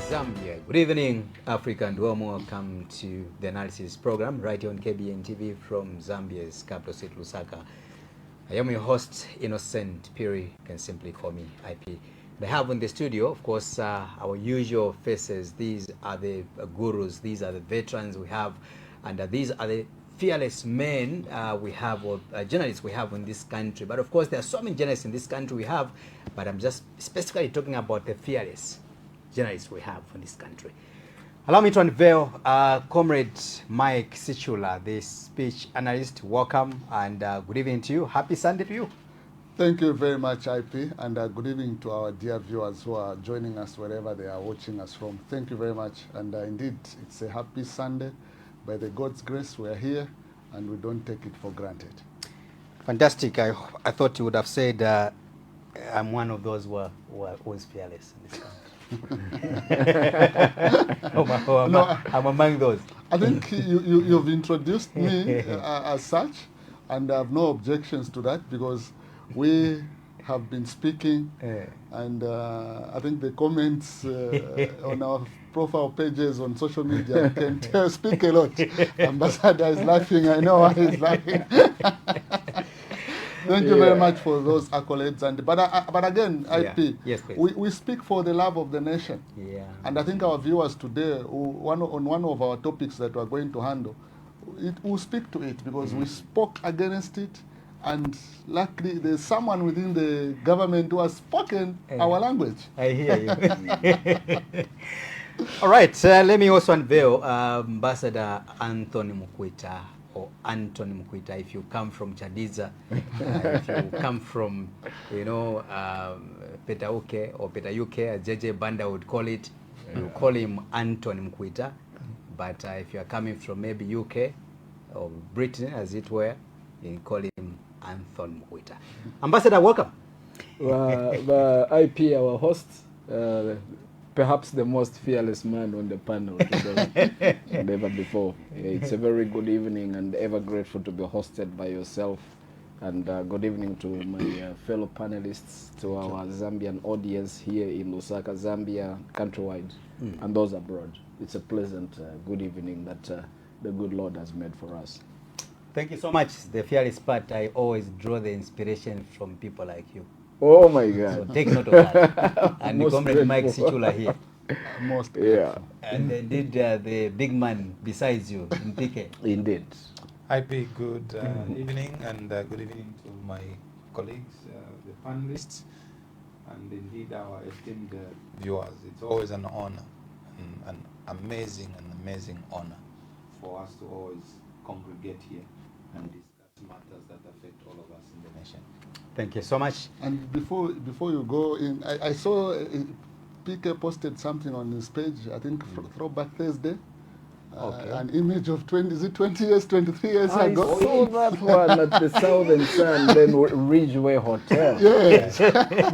Zambia. Good evening, Africa, and warm welcome to the analysis program right here on KBN TV from Zambia's capital city, Lusaka. I am your host, Innocent Piri. You can simply call me IP. I have in the studio, of course, our usual faces. These are the gurus, these are the veterans we have, and these are the fearless men we have, or journalists we have in this country. But of course, there are so many journalists in this country we have, but I'm just specifically talking about the fearless journalists we have in this country. Allow me to unveil Comrade Mike Sichula, the speech analyst. Welcome and good evening to you. Happy Sunday to you. Thank you very much, IP, and good evening to our dear viewers who are joining us wherever they are watching us from. Thank you very much, and indeed, it's a happy Sunday. By the God's grace, we are here, and we don't take it for granted. Fantastic. I thought you would have said I'm one of those who is fearless in this country. I'm among those. I think you've introduced me as such, and I have no objections to that because we have been speaking, and I think the comments on our profile pages on social media can speak a lot. Ambassador is laughing. I know why he's laughing. Thank you very much for those accolades. But again, IP, yes, please. We speak for the love of the nation. Yeah. And I think our viewers today, on one of our topics that we're going to handle, will speak to it because we spoke against it. And luckily, there's someone within the government who has spoken our language. I hear you. All right, let me also unveil Ambassador Anthony Mukwita, or Anthony Mukwita, if you come from Chadiza, if you come from, Petauke or Petauke, as JJ Banda would call it, you call him Anthony Mukwita. But if you are coming from maybe UK or Britain, as it were, you call him Anthony Mukwita. Ambassador, welcome. The IP, our host, perhaps the most fearless man on the panel today than ever before. It's a very good evening and ever grateful to be hosted by yourself. And good evening to my fellow panelists, to our Zambian audience here in Lusaka, Zambia, countrywide, and those abroad. It's a pleasant good evening that the good Lord has made for us. Thank you so much. The fearless part, I always draw the inspiration from people like you. Oh my God. So take note of that. And the Comrade Mike Sichula here. Most grateful. And indeed the big man besides you, Mpike. Indeed. IP, good evening, and good evening to my colleagues, the panelists, and indeed our esteemed viewers. It's always an honor, an amazing honor for us to always congregate here and discuss matters that affect all of us in the nation. Thank you so much. And before you go in, I saw PK posted something on his page, I think Throwback Thursday. An image of 20 years, 23 years ago. I saw that one at the Southern Sun, then Ridgeway Hotel. Yes.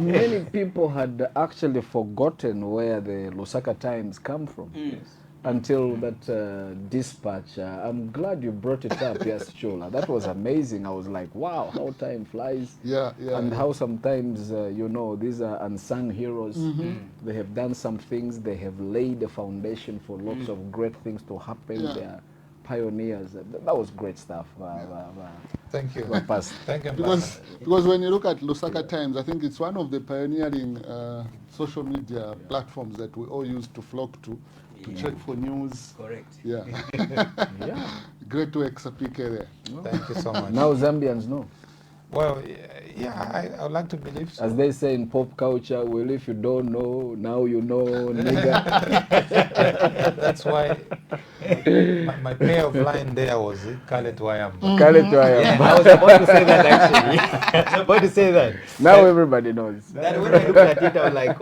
Many people had actually forgotten where the Lusaka Times come from. Yes. Until that dispatch. I'm glad you brought it up, yes, Chola. That was amazing. I was like, wow, how time flies. Yeah. And how sometimes, these are unsung heroes. They have done some things. They have laid the foundation for lots of great things to happen. Yeah. They are pioneers. That was great stuff. Thank you. Thank you. Because when you look at Lusaka Times, I think it's one of the pioneering social media platforms that we all used to flock to check for news. Correct. Yeah. Yeah. Great work, PK there. Thank you so much. Now Zambians know. Well, yeah, I would like to believe so. As they say in pop culture, well, if you don't know, now you know, nigga. That's why my pair of line there was Kale to I am. Kale to I am. Yeah, I was about to say that actually. I was about to say that. Now everybody knows. That when I looked at it, I was like,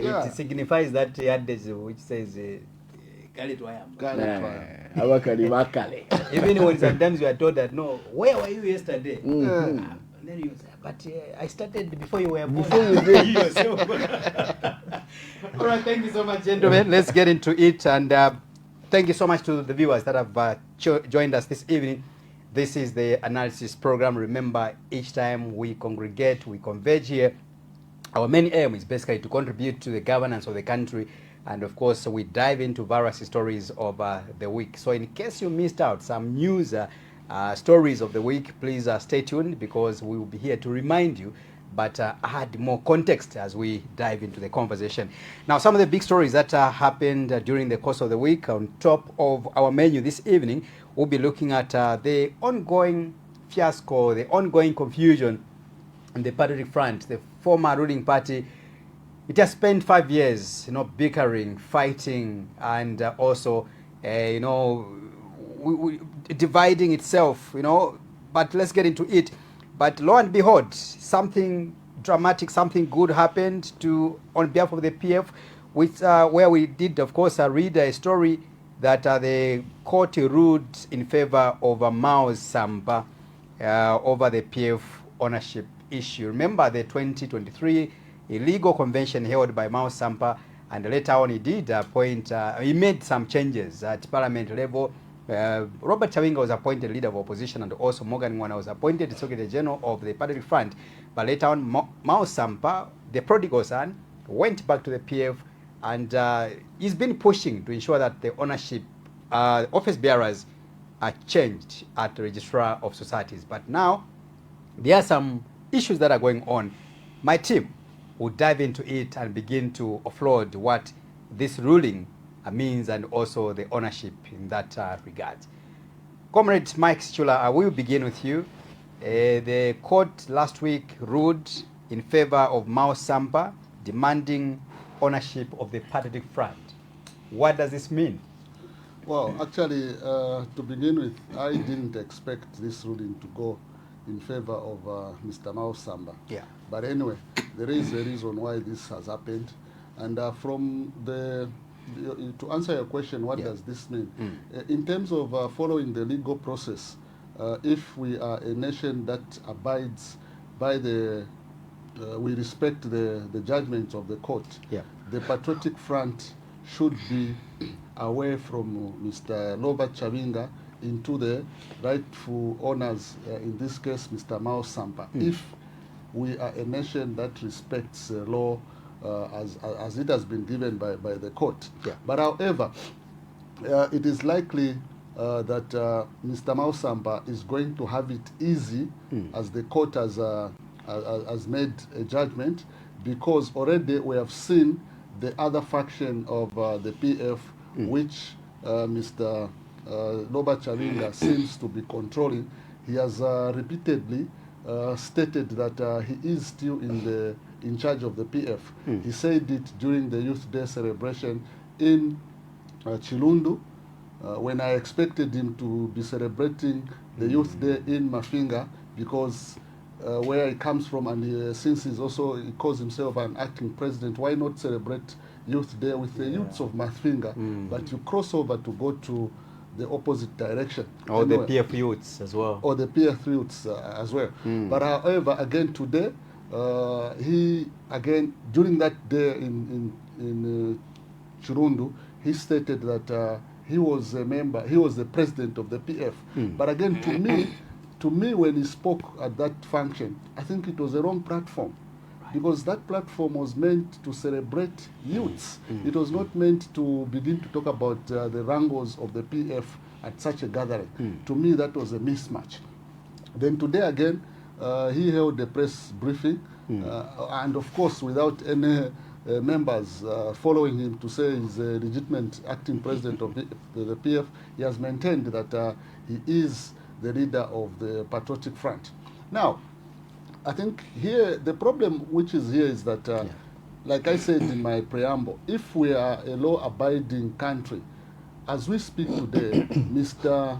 Yeah. it signifies that adage which says, Kale to I am. Even when sometimes you are told that, no, where were you yesterday? And then you say, but I started before you were born. Before you did. All right, thank you so much, gentlemen. Let's get into it. And thank you so much to the viewers that have joined us this evening. This is the analysis program. Remember, each time we congregate, we converge here. Our main aim is basically to contribute to the governance of the country And of course, we dive into various stories of the week. So in case you missed out some news stories of the week, please stay tuned, because we will be here to remind you, but add more context as we dive into the conversation. Now, some of the big stories that happened during the course of the week. On top of our menu this evening, we'll be looking at the ongoing fiasco, the ongoing confusion on the patriotic front. The former ruling party, it has spent 5 years, bickering, fighting, and also, dividing itself, But let's get into it. But lo and behold, something dramatic, something good happened on behalf of the PF, which where we did, of course, read a story that the court ruled in favor of Mile Sampa over the PF ownership issue. Remember the 2023 illegal convention held by Mile Sampa, and later on he did appoint, he made some changes at parliament level. Robert Chawinga was appointed leader of opposition, and also Morgan Mwana was appointed Secretary General of the Patriotic Front. But later on, Mile Sampa, the prodigal son, went back to the PF, and he's been pushing to ensure that the ownership office bearers are changed at the Registrar of Societies. But now there are some issues that are going on. My team will dive into it and begin to offload what this ruling means, and also the ownership in that regard. Comrade Mike Schula, I will begin with you. The court last week ruled in favor of Mile Sampa, demanding ownership of the Patriotic Front. What does this mean? Well, actually, to begin with, I didn't expect this ruling to go in favor of Mr. Mile Sampa. Yeah. But anyway, there is a reason why this has happened. And to answer your question, what does this mean? In terms of following the legal process, if we are a nation that abides by we respect the judgments of the court, the Patriotic Front should be away from Mr. Robert Chawinga into the rightful owners, in this case, Mr. Mile Sampa. If we are a nation that respects law as it has been given by the court. But however, it is likely that Mr. Mile Sampa is going to have it easy as the court has made a judgment, because already we have seen the other faction of the PF, which Mr. Robert Chawinga seems to be controlling. He has repeatedly stated that he is still in charge of the PF. He said it during the Youth Day celebration in Chilundu, when I expected him to be celebrating the Youth Day in Mafinga, because where he comes from, and since he calls himself an acting president, why not celebrate Youth Day with the youths of Mafinga? But you cross over to go to the opposite direction. Or the PF youths as well. Or the PF youths as well. But however, again today, he again during that day in Chirundu, he stated that he was a member, he was the president of the PF. But again, to me, when he spoke at that function, I think it was a wrong platform. Because that platform was meant to celebrate youths. It was not meant to begin to talk about the wrangles of the PF at such a gathering. To me, that was a mismatch. Then today again, he held a press briefing, and of course, without any members following him to say he's a legitimate acting president of the PF, he has maintained that he is the leader of the Patriotic Front. Now, I think here, the problem which is here is that, like I said in my preamble, if we are a law-abiding country, as we speak today, Mr.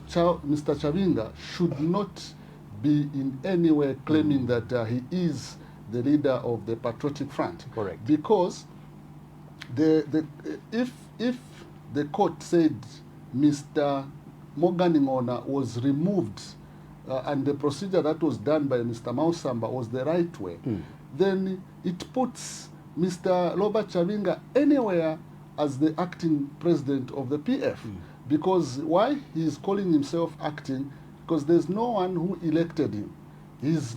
Chawinga should not be in any way claiming that he is the leader of the Patriotic Front. Correct. Because if the court said Mr. Morgan Ngona was removed and the procedure that was done by Mr. Mile Sampa was the right way, then it puts Mr. Robert Chawinga anywhere as the acting president of the PF. Because why he is calling himself acting? Because there's no one who elected him. He's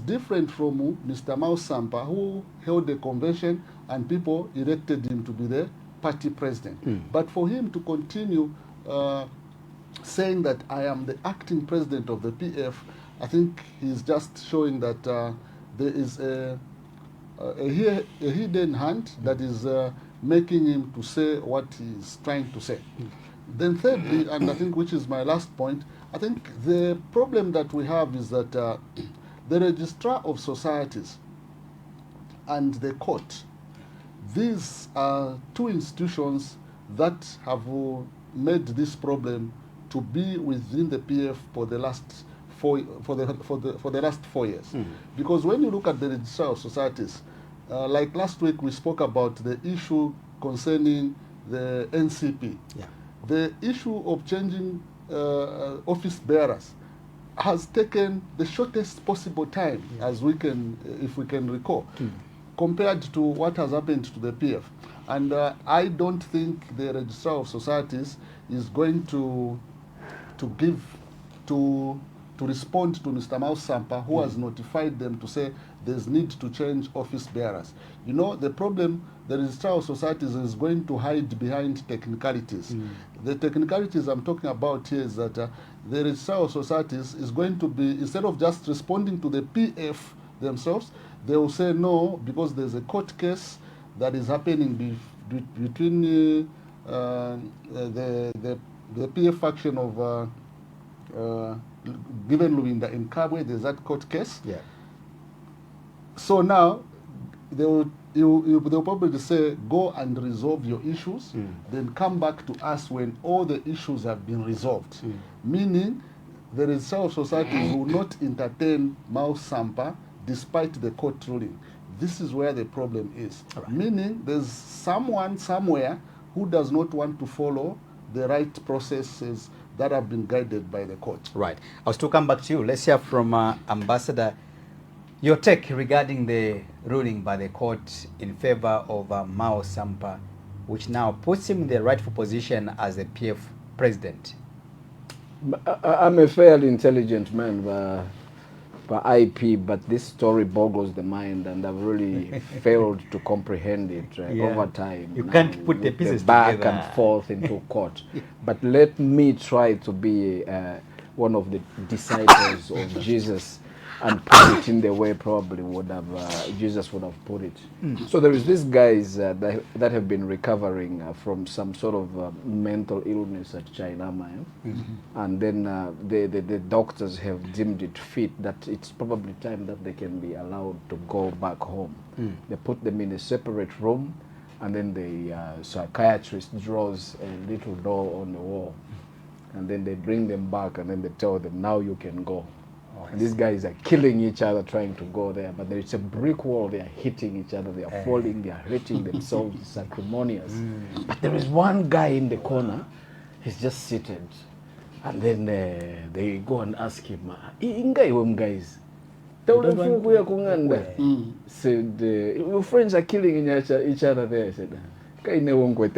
different from Mr. Mile Sampa, who held a convention and people elected him to be the party president. But for him to continue saying that I am the acting president of the PF, I think he's just showing that there is a hidden hand that is making him to say what he's trying to say. Then thirdly, and I think which is my last point, I think the problem that we have is that the Registrar of Societies and the court, these are two institutions that have made this problem to be within the PF for the last 4 years. Because when you look at the Registrar of Societies, like last week we spoke about the issue concerning the NCP. Yeah. The issue of changing office bearers has taken the shortest possible time, as we can, if we can recall, compared to what has happened to the PF. And I don't think the Registrar of Societies is going to respond to Mr. Mile Sampa, who has notified them to say there's need to change office bearers. You know, the problem, the Registrar of Societies is going to hide behind technicalities. The technicalities I'm talking about here is that the Registrar of Societies is going to be, instead of just responding to the PF themselves, they will say no, because there's a court case that is happening between the PF faction of given Lubinda in Kabwe. There's that court case. Yeah. So now they'll probably say, go and resolve your issues, then come back to us when all the issues have been resolved. Meaning the Registrar of Societies will not entertain Mile Sampa despite the court ruling. This is where the problem is. Right. Meaning there's someone somewhere who does not want to follow the right processes that have been guided by the court. Right. I'll still come back to you. Let's hear from Ambassador. Your take regarding the ruling by the court in favor of Mile Sampa, which now puts him in the rightful position as the PF president. I'm a fairly intelligent man by IP, but this story boggles the mind, and I've really failed to comprehend it over time. You can't put the pieces back together. and forth into court. But let me try to be one of the disciples of Jesus and put it in the way probably would have Jesus would have put it. So there is these guys that have been recovering from some sort of mental illness at China, and then the doctors have deemed it fit that it's probably time that they can be allowed to go back home. They put them in a separate room, and then the psychiatrist draws a little door on the wall, and then they bring them back, and then they tell them, now you can go. And these guys are killing each other trying to go there, but there's a brick wall. They are hitting each other, they are falling, they are hurting themselves. It's acrimonious. But there is one guy in the corner, he's just seated, and then they go and ask him, guys, said, your friends are killing each other there. Said, guys were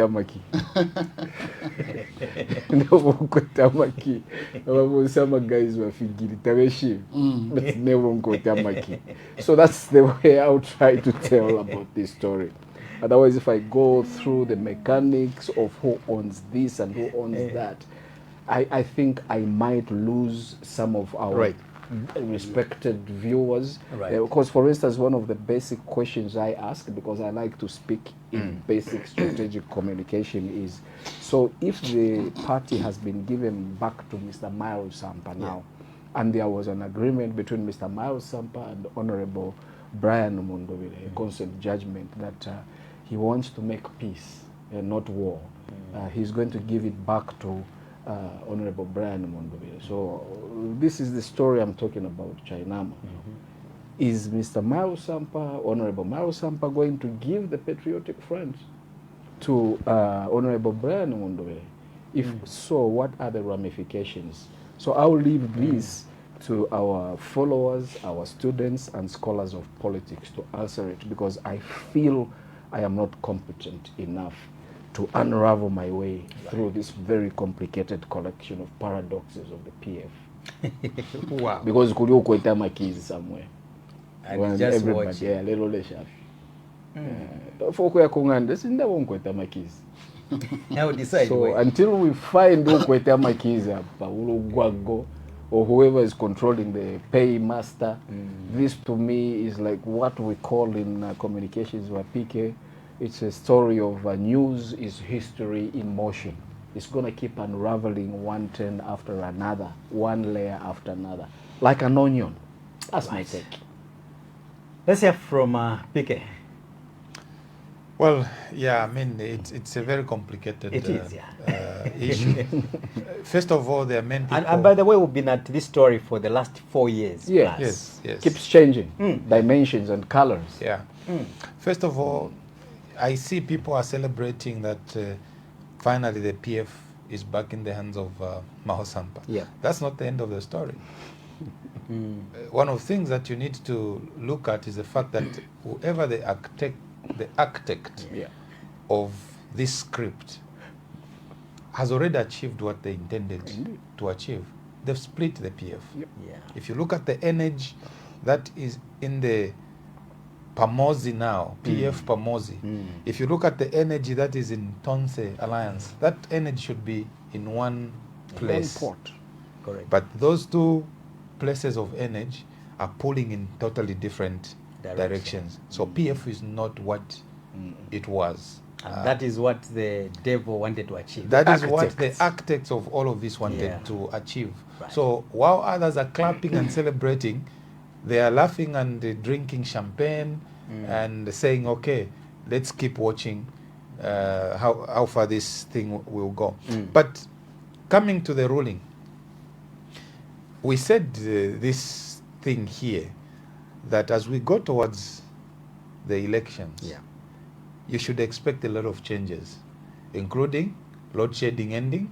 so that's the way I'll try to tell about this story. Otherwise, if I go through the mechanics of who owns this and who owns that, I think I might lose some of our respected viewers. Because, for instance, one of the basic questions I ask, because I like to speak in basic strategic communication, is, so if the party has been given back to Mr. Mile Sampa now, and there was an agreement between Mr. Mile Sampa and Honorable Brian Mundovile, a consent judgment that he wants to make peace and not war, he's going to give it back to Honorable Brian Mundovile. So this is the story I'm talking about, Chainama. Is Mr. Mile Sampa, Honorable Mile Sampa, going to give the Patriotic Front to Honorable Brian Mundovile? If so, what are the ramifications? So I'll leave this to our followers, our students and scholars of politics to answer it, because I feel I am not competent enough to unravel my way through this very complicated collection of paradoxes of the PF. Wow. Because could you quote my keys somewhere? And just watch. Yeah, little sharp. Foko ya kungande sindabo nkweta makizi. Now decide. So until we find ukweta makizi hapa ulugwago or whoever is controlling the paymaster, this to me is like what we call in communications or PK. It's a story of news is history in motion. It's going to keep unraveling one trend after another, one layer after another, like an onion. That's my take. Let's hear from PK. Well, yeah, I mean, it's a very complicated issue. First of all, there are many people... And by the way, we've been at this story for the last 4 years. Yes. Yes. Keeps changing, dimensions and colors. Yeah. First of all, I see people are celebrating that finally the PF is back in the hands of Mile Sampa. Yeah. That's not the end of the story. One of the things that you need to look at is the fact that whoever the architect of this script has already achieved what they intended to achieve. They've split the PF. Yep. Yeah. If you look at the energy that is in the Pamodzi now, PF Pamodzi, if you look at the energy that is in Tonse Alliance, that energy should be in one place. One port. Correct. But those two places of energy are pulling in totally different directions. So PF is not what it was. And that is what the devil wanted to achieve. That is what the architects of all of this wanted to achieve. Right. So while others are clapping and celebrating, they are laughing and drinking champagne and saying, okay, let's keep watching how far this thing will go. But coming to the ruling, we said this thing here, that as we go towards the elections, you should expect a lot of changes, including load shedding ending,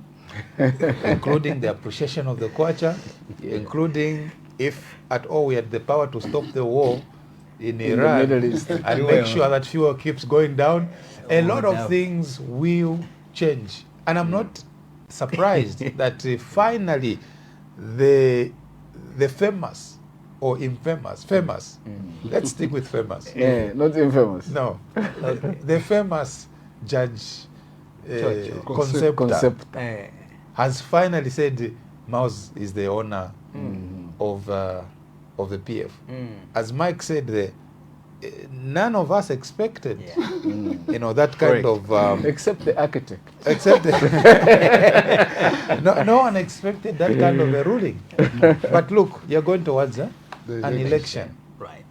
including the appreciation of the kwacha, including if at all we had the power to stop the war in Iran the Middle East and make sure that fuel keeps going down, a lot of things will change. And I'm not surprised that finally the famous or infamous, let's stick with famous. Not infamous. No, the famous Judge Concept. has finally said Maus is the owner of the PF. As Mike said, none of us expected, that kind of... except the architect. Except no one expected that kind of a ruling. But look, you're going towards an election. Right.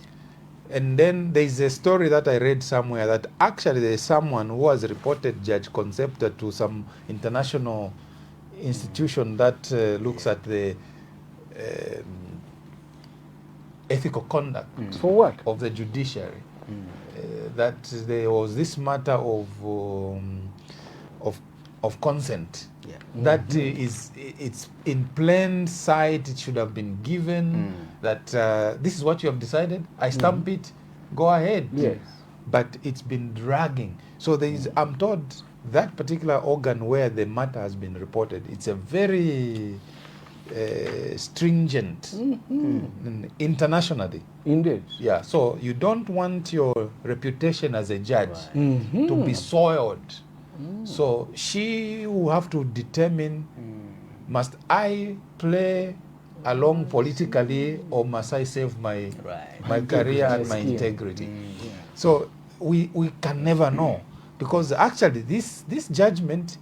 And then there's a story that I read somewhere that actually there's someone who has reported Judge Concepta to some international institution that looks at the ethical conduct For what? of the judiciary. That there was this matter of consent. That it's in plain sight. It should have been given. That this is what you have decided. I stamp it. Go ahead. Yes. But it's been dragging. So there is. I'm told that particular organ where the matter has been reported. It's a very stringent internationally. Indeed. Yeah. So you don't want your reputation as a judge to be soiled. So she will have to determine, must I play along politically or must I save my career and my integrity? So we can never know, because actually this judgment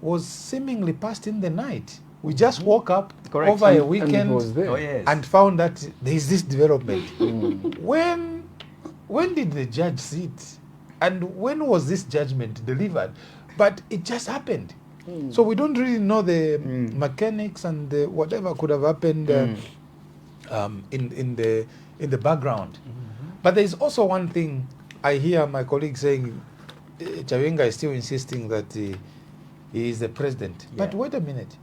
was seemingly passed in the night. We just woke up over a weekend and, was there. and found that there is this development. When did the judge sit? And when was this judgment delivered? But it just happened. So we don't really know the mechanics and the whatever could have happened in the background. But there is also one thing I hear my colleague saying. Chawenga is still insisting that he is the president. But wait a minute.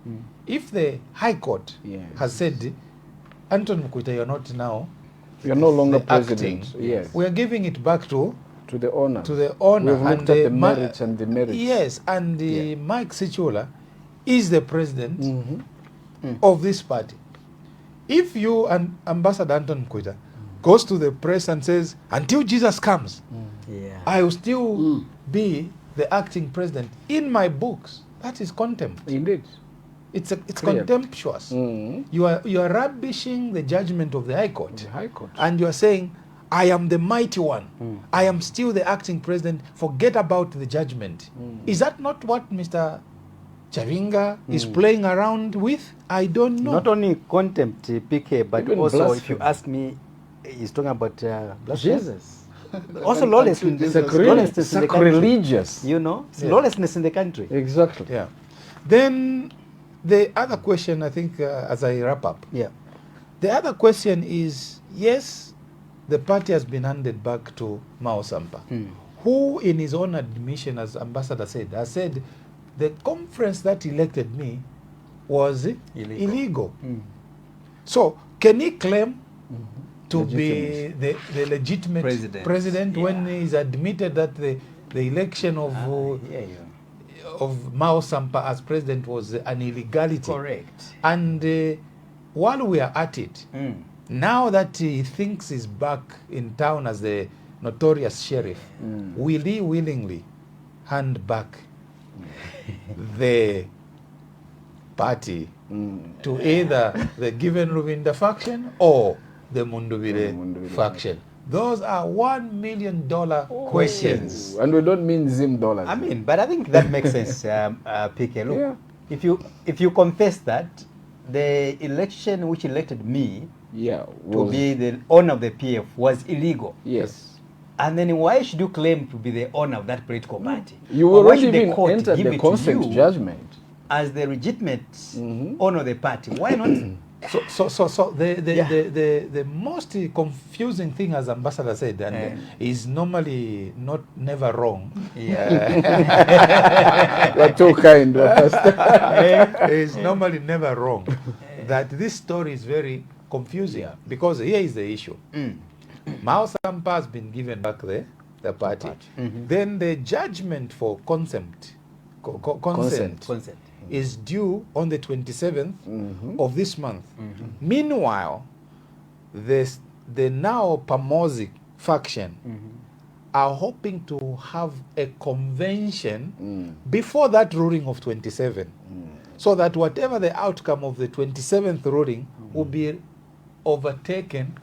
If the High Court has said, Anton Mukuita, you're not now. You're no longer acting, president. Yes. We are giving it back to the owner. We've looked at the merits and the merits. Yes, and Mike Sichula is the president of this party. If you and Ambassador Anton Mukuita goes to the press and says, until Jesus comes, Yeah. I will still be the acting president. In my books, that is contempt. Indeed. It's Clear. contemptuous. You are rubbishing the judgment of the High Court. The High Court. And you are saying, I am the mighty one. I am still the acting president. Forget about the judgment. Is that not what Mr. Chavinga is playing around with? I don't know. Not only contempt, PK, but Even also, blasphemy. if you ask me, he's talking about blasphemy. Jesus. Also lawlessness, lawlessness in the country. Sacrilegious. You know, it's Yeah. lawlessness in the country. Exactly. Yeah. Then the other question, I think, as I wrap up, Yeah. the other question is, yes, the party has been handed back to Mile Sampa, who in his own admission, as Ambassador said, has said, the conference that elected me was illegal. So can he claim to be the legitimate president when he's admitted that the election of Mile Sampa as president was an illegality? Correct. And while we are at it, now that he thinks he's back in town as the notorious sheriff, will he willingly hand back the party to either the given Lubinda faction or the Mundubire faction? Those are $1 million questions. And we don't mean Zim dollars. I mean, but I think that makes sense, PK. Look, if you confess that the election which elected me to be the owner of the PF was illegal, yes. and then why should you claim to be the owner of that political party? You Or why already should the even court entered give the it to consent you judgment. as the legitimate owner of the party? Why not? So the most confusing thing, as Ambassador said, and is normally never wrong. You're too kind, Pastor. Is normally never wrong. That this story is very confusing because here is the issue. Mile Sampa has been given back the party. Then the judgment for consent is due on the 27th of this month. Meanwhile, the now Pamodzi faction are hoping to have a convention before that ruling of 27, so that whatever the outcome of the 27th ruling will be overtaken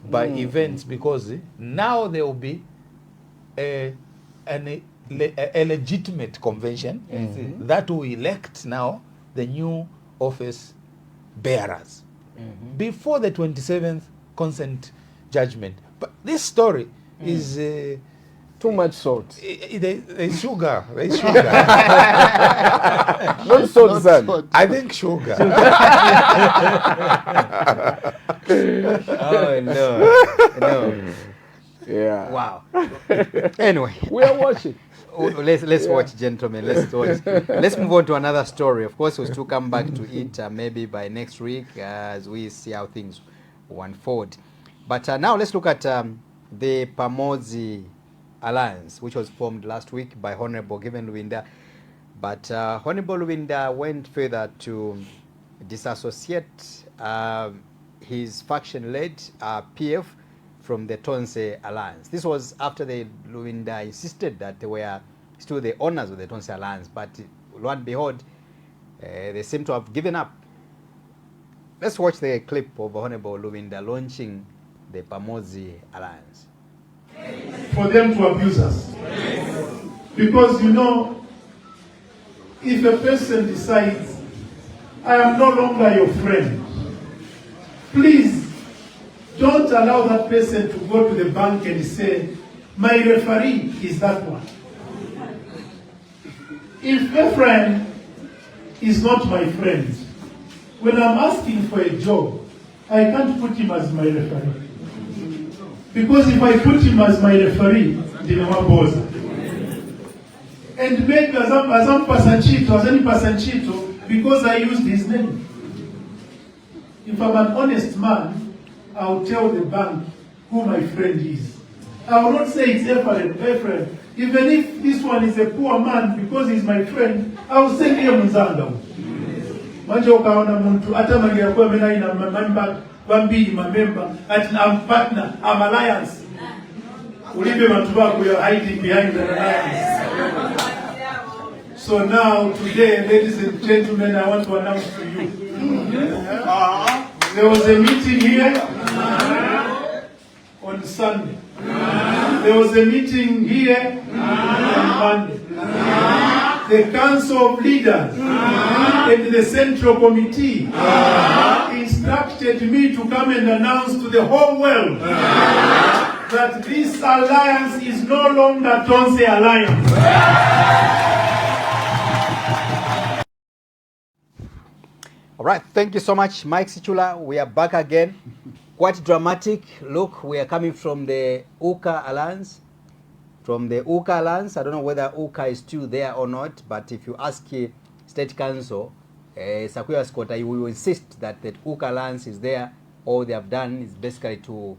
by events, because now there will be a legitimate convention that will elect now the new office bearers before the 27th consent judgment. But this story is Too much salt. there's sugar. There's sugar. Not salt, son. I think sugar. Oh no, no. Yeah. Wow. Anyway, We are watching. let's watch, gentlemen. Let's watch. Let's move on to another story. Of course, we'll still come back to it maybe by next week as we see how things will unfold. But now let's look at the Pamodzi Alliance, which was formed last week by Honorable Given Lubinda. But Honorable Lubinda went further to disassociate his faction-led PF from the Tonse Alliance. This was after the Lubinda insisted that they were still the owners of the Tonse Alliance, but lo and behold, they seem to have given up. Let's watch the clip of Honorable Lubinda launching the Pamodzi Alliance. For them to abuse us. Because, you know, if a person decides, I am no longer your friend, please don't allow that person to go to the bank and say, my referee is that one. If a friend is not my friend, when I'm asking for a job, I can't put him as my referee. Because if I put him as my referee, ndinamaboza. And maybe as I'm Pasanchito, because I used his name. If I'm an honest man, I'll tell the bank who my friend is. I will not say it's Ephraim. Even if this one is a poor man, because he's my friend, I will say Mzanga. Manje ukaona muntu atamagira kwa mena ina bambiri member, and I'm partner, I'm alliance. Ulibe Matubaku, you're hiding behind the alliance. So now, today, ladies and gentlemen, I want to announce to you. There was a meeting here on Sunday. There was a meeting here on Monday. The Council of Leaders and the Central Committee instructed me to come and announce to the whole world that this alliance is no longer Tonse Alliance. All right, thank you so much, Mike Sichula. We are back again. Quite dramatic. Look, we are coming from the UCA Alliance. From the UCA Alliance, I don't know whether UCA is still there or not, but if you ask State Council, Sakanya Scott, I will insist that the UCA Alliance is there. All they have done is basically to,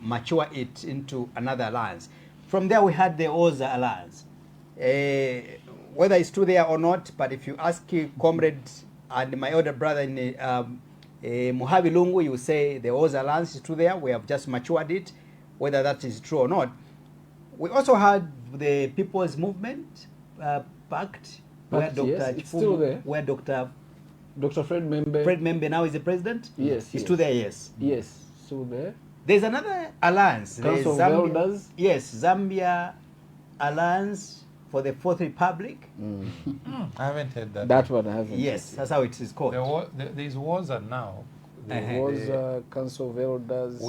mature it into another alliance. From there, we had the Oza Alliance. Whether it's still there or not, but if you ask Comrade and my older brother in Muhavi Lungu, you say the Oza Alliance is still there. We have just matured it, whether that is true or not. We also had the People's Movement Pact, where Dr. Yes, it's still there. Where Dr. Fred Membe. Fred Membe now is the president? Yes. He's still there, yes. Yes, still there. There's another alliance. Council of Elders. Yes, Zambia Alliance for the Fourth Republic. I haven't heard that. That one I haven't. Yes, that's how it is called. There's WAZA now. There was Council of Elders.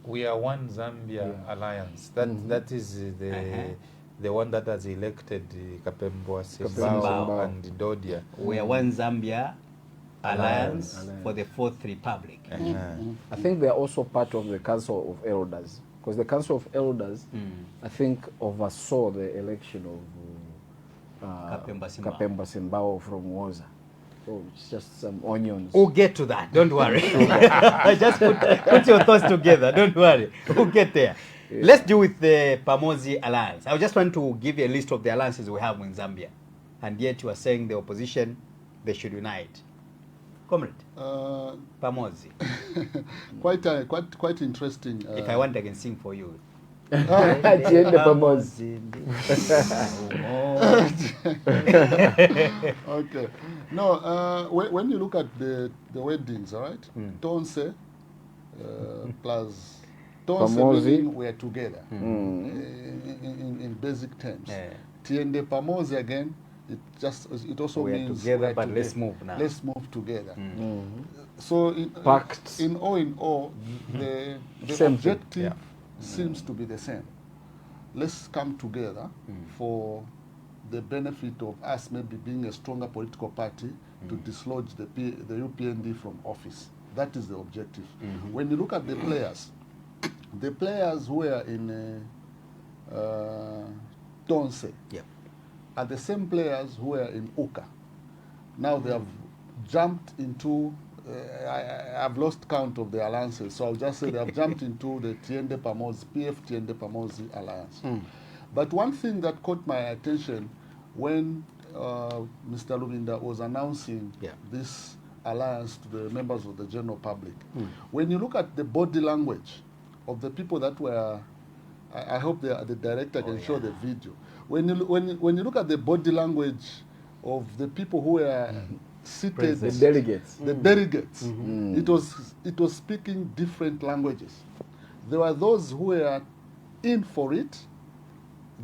We are one Zambia alliance. That is the one that has elected Kapembo Simbao and Dodia. We are one Zambia alliance for the Fourth Republic. I think they are also part of the Council of Elders, because the Council of Elders, I think, oversaw the election of Kapemba Simbao from Woza. So it's just some onions. We'll get to that. Don't worry. Just put your thoughts together. Don't worry. We'll get there. Yeah. Let's do with the Pamodzi Alliance. I just want to give you a list of the alliances we have in Zambia. And yet you are saying the opposition, they should unite. Comrade, Pamodzi. Quite interesting. If I want, I can sing for you. Pamodzi. Okay. No, when you look at the weddings, all right? Tonse plus Tonse meaning we are together in basic terms. Tiende Pamodzi again, it also we means together, we are but together. let's move now. Let's move together. So in all, the objective seems to be the same. Let's come together for the benefit of us maybe being a stronger political party to dislodge the UPND from office. That is the objective. When you look at the players who are in Tonse are the same players who are in UCA. Now they have jumped into, I've lost count of the alliances, so I'll just say they have jumped into the Tiende Pamodzi, PF Tiende Pamodzi alliance. But one thing that caught my attention when Mr. Lubinda was announcing this alliance to the members of the general public, when you look at the body language of the people that were, I hope the director can show the video. When you look at the body language of the people who were seated, the delegates, it was speaking different languages. There were those who were in for it.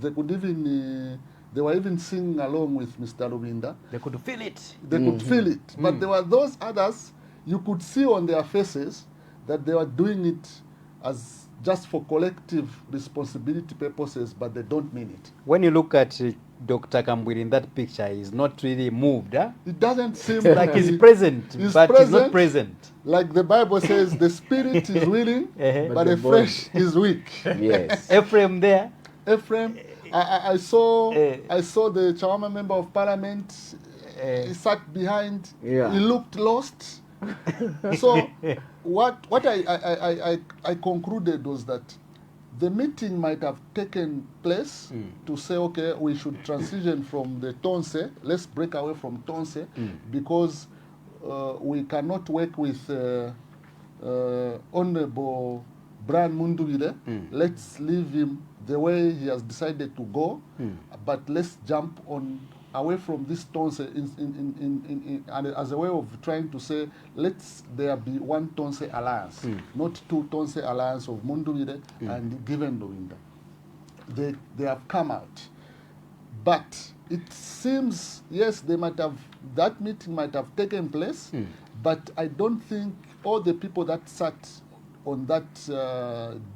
They could even they were even singing along with Mr. Lubinda. They could feel it. They could feel it. But there were those others, you could see on their faces that they were doing it as just for collective responsibility purposes, but they don't mean it. When you look at Dr. Kambwiri in that picture, he's not really moved. It doesn't seem like he's present, but he's not present. Like the Bible says, the spirit is willing, but the flesh is weak. Yes. Ephraim there. Ephraim, I saw the Chawama member of parliament. He sat behind. He looked lost. So what I concluded was that the meeting might have taken place to say, okay, we should transition from the Tonse. Let's break away from Tonse because we cannot work with Honorable Brian Mundubile, let's leave him the way he has decided to go, but let's jump on away from this Tonse and as a way of trying to say, let's there be one Tonse alliance, not two Tonse alliance of Mundubile and given Lubinda. They have come out. But it seems, yes, that meeting might have taken place, but I don't think all the people that sat on that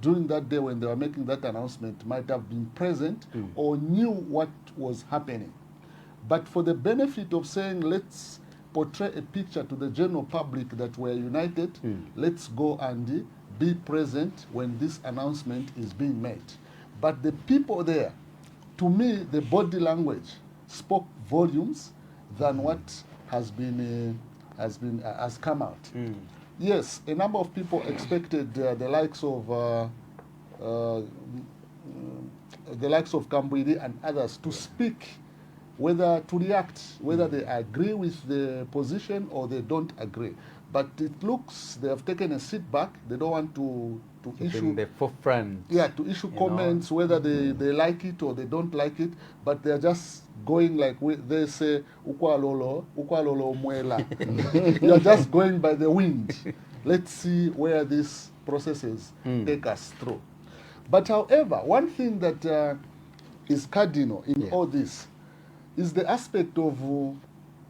during that day when they were making that announcement might have been present or knew what was happening. But for the benefit of saying, let's portray a picture to the general public that we're united, let's go and be present when this announcement is being made. But the people there, to me, the body language spoke volumes than what has come out. Yes, a number of people expected the likes of Kambwidi and others to speak, whether to react, whether they agree with the position or they don't agree. But it looks they have taken a seat back. They don't want to issue in the forefront. Yeah, to issue comments whether they like it or they don't like it. But they're just going like they say, ukwalolo mwela. You're just going by the wind. Let's see where these processes take us through. But however, one thing that is cardinal in all this is the aspect of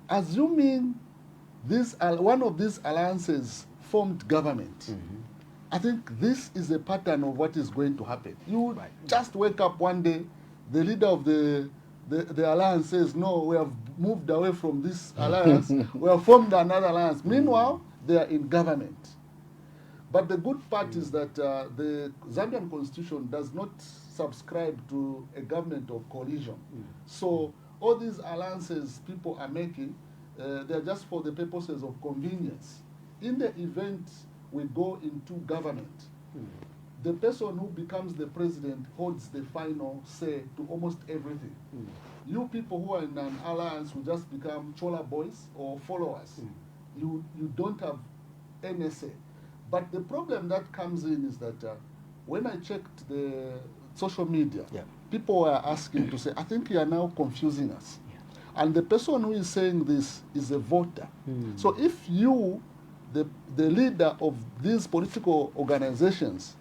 assuming one of these alliances formed government. I think this is a pattern of what is going to happen. You just wake up one day, the leader of the alliance says, no, we have moved away from this alliance, we have formed another alliance. Meanwhile, they are in government. But the good part is that the Zambian constitution does not subscribe to a government of coalition. So all these alliances people are making, they're just for the purposes of convenience. In the event we go into government, the person who becomes the president holds the final say to almost everything. You people who are in an alliance will just become chola boys or followers. You don't have any say. But the problem that comes in is that when I checked the social media, people were asking to say, I think you are now confusing us. And the person who is saying this is a voter. So if you, the leader of these political organizations,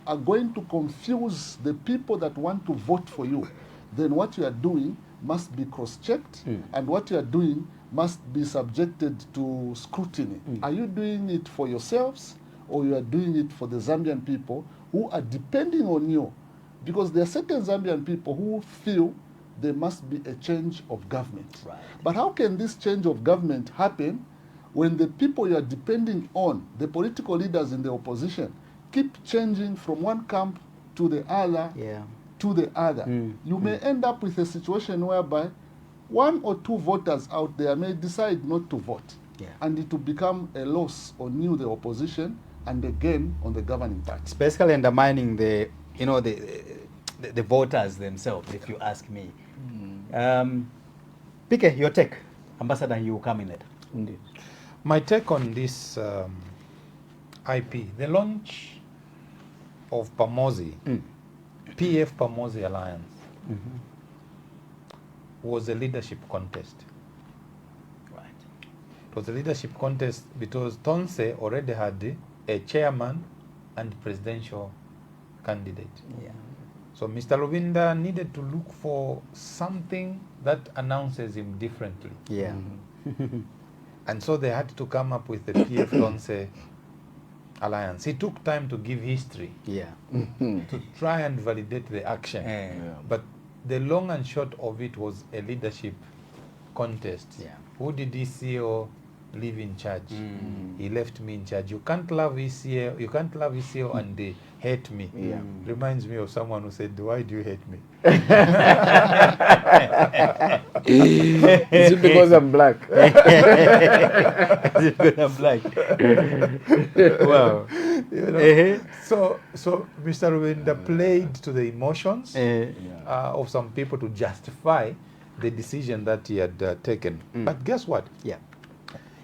are going to confuse the people that want to vote for you, then what you are doing must be cross-checked, and what you are doing must be subjected to scrutiny. Are you doing it for yourselves, or you are doing it for the Zambian people who are depending on you? Because there are certain Zambian people who feel there must be a change of government. But how can this change of government happen when the people you are depending on, the political leaders in the opposition, keep changing from one camp to the other, to the other? You may end up with a situation whereby one or two voters out there may decide not to vote, and it will become a loss on you, the opposition, and again on the governing party. It's basically undermining the voters themselves, if you ask me. Pike, your take, Ambassador, you come in it. Indeed. My take on this IP, the launch of Pamodzi, PF Pamodzi Alliance, was a leadership contest. It was a leadership contest because Tonse already had a chairman and presidential candidate. So Mr. Lubinda needed to look for something that announces him differently. And so they had to come up with the PF Tonse Alliance. It took time to give history, to try and validate the action. But the long and short of it was a leadership contest. Who did ECL leave in charge? He left me in charge. You can't love ECL, and they hate me. Reminds me of someone who said, why do you hate me? Is it because I'm black? Is it because I'm black? Wow. So Mr. Lubinda played to the emotions of some people to justify the decision that he had taken. But guess what?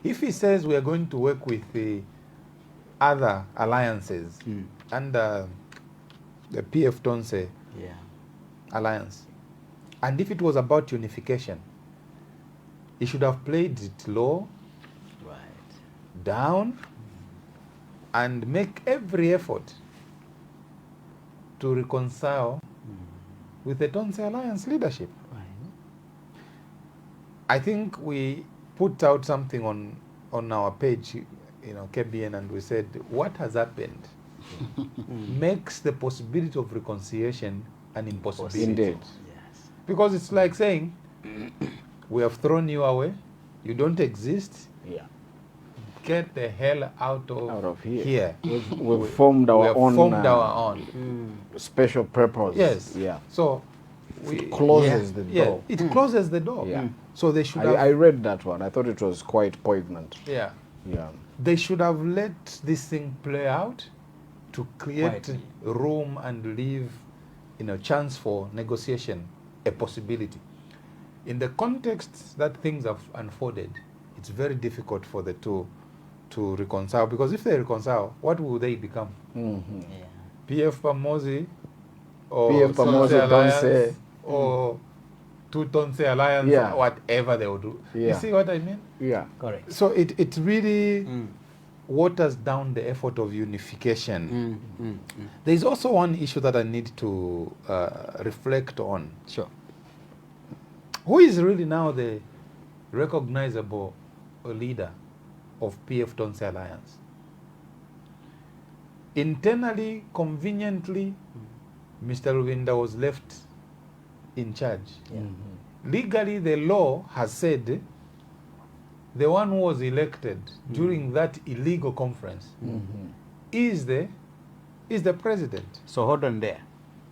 If he says we are going to work with other alliances under the PF Tonse alliance. And if it was about unification, he should have played it low, down, and make every effort to reconcile with the Tonse Alliance leadership. I think we put out something on our page, KBN, and we said what has happened makes the possibility of reconciliation an impossibility. Indeed. Yes. Because it's like saying, we have thrown you away, you don't exist, get the hell out of here. We've formed our own special purpose. Yes. Yeah. So it closes the door. It closes the door. Yeah. So they should have. I read that one. I thought it was quite poignant. Yeah. Yeah. They should have let this thing play out to create Quietly. room and leave, chance for negotiation, a possibility. In the context that things have unfolded, it's very difficult for the two to reconcile, because if they reconcile, what will they become? PF Pamodzi or PF Pamodzi, Alliance, Tonse. or two Tonse Alliance, whatever they will do. You see what I mean? Yeah. Correct. So it really waters down the effort of unification. There is also one issue that I need to reflect on. Sure. Who is really now the recognizable leader of PF Tonse Alliance? Internally, conveniently, Mr. Lubinda was left in charge. Legally, the law has said the one who was elected during that illegal conference is the president. So hold on there.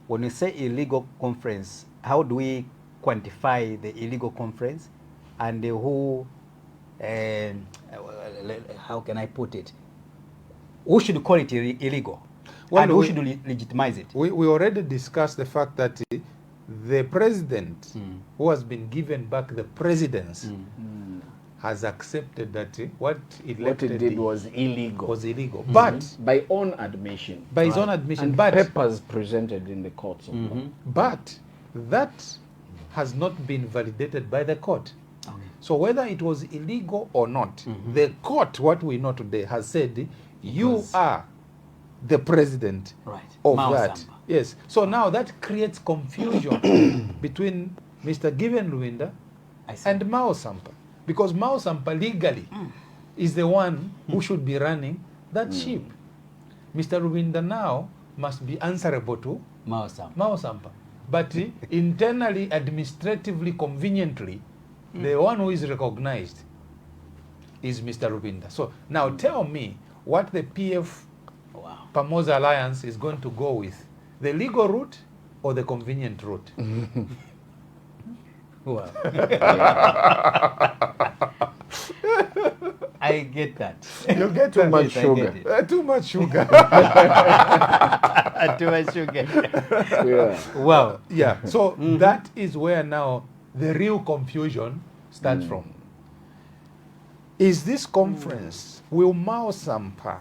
When you say illegal conference, how do we quantify the illegal conference, and who? How can I put it? Who should call it illegal? Well, and who should legitimize it? We already discussed the fact that the president who has been given back the presidency has accepted that what he did was illegal. But by own admission. By his own admission. And but papers presented in the courts of law. But that has not been validated by the court. Okay. So whether it was illegal or not, the court, what we know today, has said you are the president of Mile that. Sampa. Yes. So now that creates confusion between Mr. Given Lubinda and Mile Sampa, because Mile Sampa legally is the one who should be running that ship. Mr. Lubinda now must be answerable to Mile Sampa. Mile Sampa. But internally, administratively, conveniently, the one who is recognized is Mr. Lubinda. So now tell me what the PF Pamodzi Alliance is going to go with, the legal route or the convenient route? Wow. I get that. You get Too much sugar. Too much sugar. Too much sugar. Yeah. Wow. Yeah. So that is where now the real confusion starts from. Is this conference, will Mile Sampa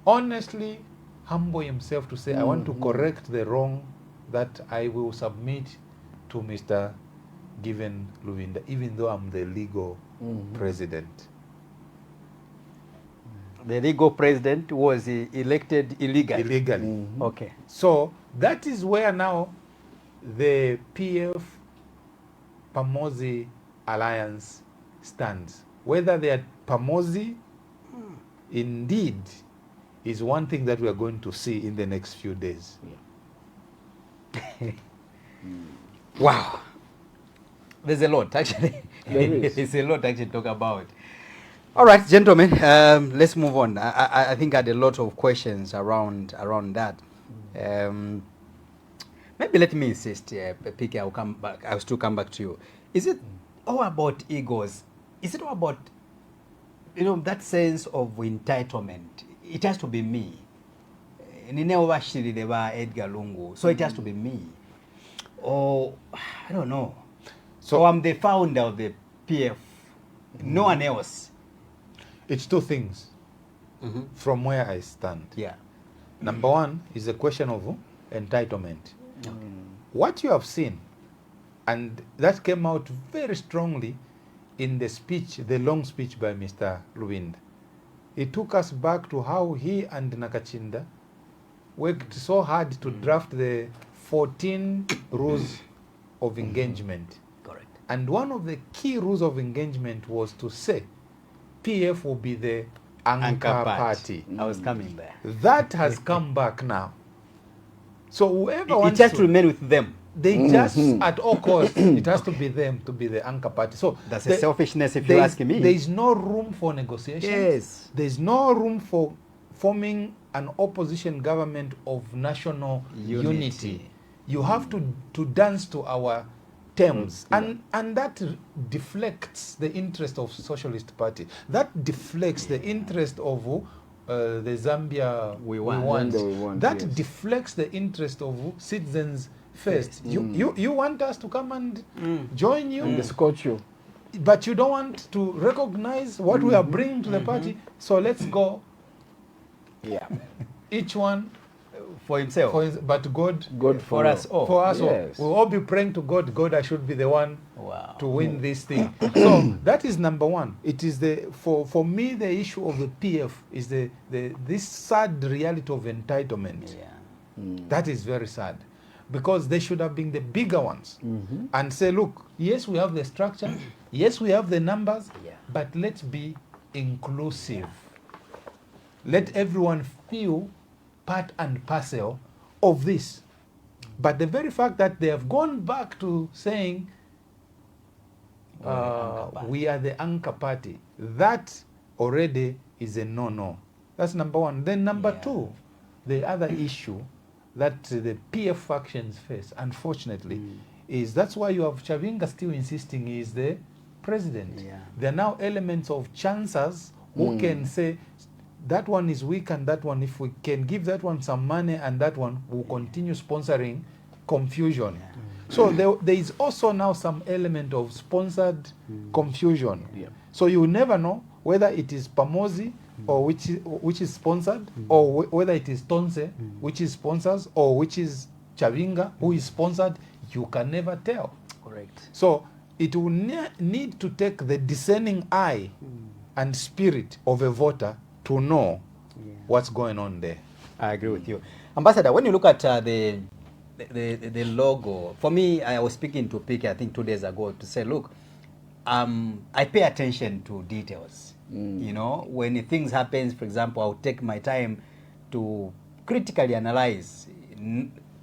honestly humble himself to say, I want to correct the wrong that I will submit to Mr. Given Lubinda, even though I'm the legal president? The legal president was elected illegally. Illegally. Okay. So that is where now the PF Pamodzi Alliance stands. Whether they are Pamodzi indeed is one thing that we are going to see in the next few days. Wow. There's a lot, actually. There is. There's a lot actually to talk about. All right, gentlemen, let's move on. I think I had a lot of questions around that. Maybe let me insist, Piki, I'll still come back to you. Is it all about egos? Is it all about, that sense of entitlement? It has to be me. Edgar Lungu, so it has to be me. Or, I don't know. So I'm the founder of the PF. No one else. It's two things. from where I stand. Yeah. Number one is a question of entitlement. What you have seen, and that came out very strongly in the speech, the long speech by Mr. Lubinda. It took us back to how he and Nakachinda worked so hard to draft the 14 rules of engagement. Correct. And one of the key rules of engagement was to say PF will be the anchor party. I was coming there. That has come back now. So whoever It wants has to to remain with them. they just at all costs it has to be them to be the anchor party. So That's a selfishness, if you ask me. there is no room for negotiation. Yes. There is no room for forming an opposition government of national unity. You have to dance to our terms, and that deflects the interest of Socialist Party. That deflects the interest of the Zambia We want. Zambia we want, That yes. deflects the interest of citizens first. You want us to come and join you, And the scotch you. but you don't want to recognize what we are bringing to the party. So let's go, Yeah. each one For himself. but God God For us all. for us Yes. all. We'll all be praying to God. God, I should be the one Wow. to win this thing. So that is number one. It is for me the issue of the PF is this sad reality of entitlement. Yeah. That is very sad, because they should have been the bigger ones and say, look, yes, we have the structure, yes, we have the numbers, Yeah. but let's be inclusive. Let everyone feel part and parcel of this. But the very fact that they have gone back to saying we are the anchor party, that already is a no-no. That's number one. Then number two, the other issue that the PF factions face, unfortunately, is that's why you have Chavinga still insisting he is the president. Yeah. There are now elements of chancers who can say that one is weak and that one, if we can give that one some money and that one will continue sponsoring confusion. So there is also now some element of sponsored confusion. Yeah. So you will never know whether it is Pamodzi or which is sponsored, or whether it is Tonse which is sponsors, or which is Chavinga who is sponsored. You can never tell. Correct. So it will need to take the discerning eye and spirit of a voter to know what's going on there. I agree with you. Ambassador, when you look at the logo, for me, I was speaking to Piki, I think 2 days ago, to say, look, I pay attention to details. You know, when things happen, for example, I'll take my time to critically analyze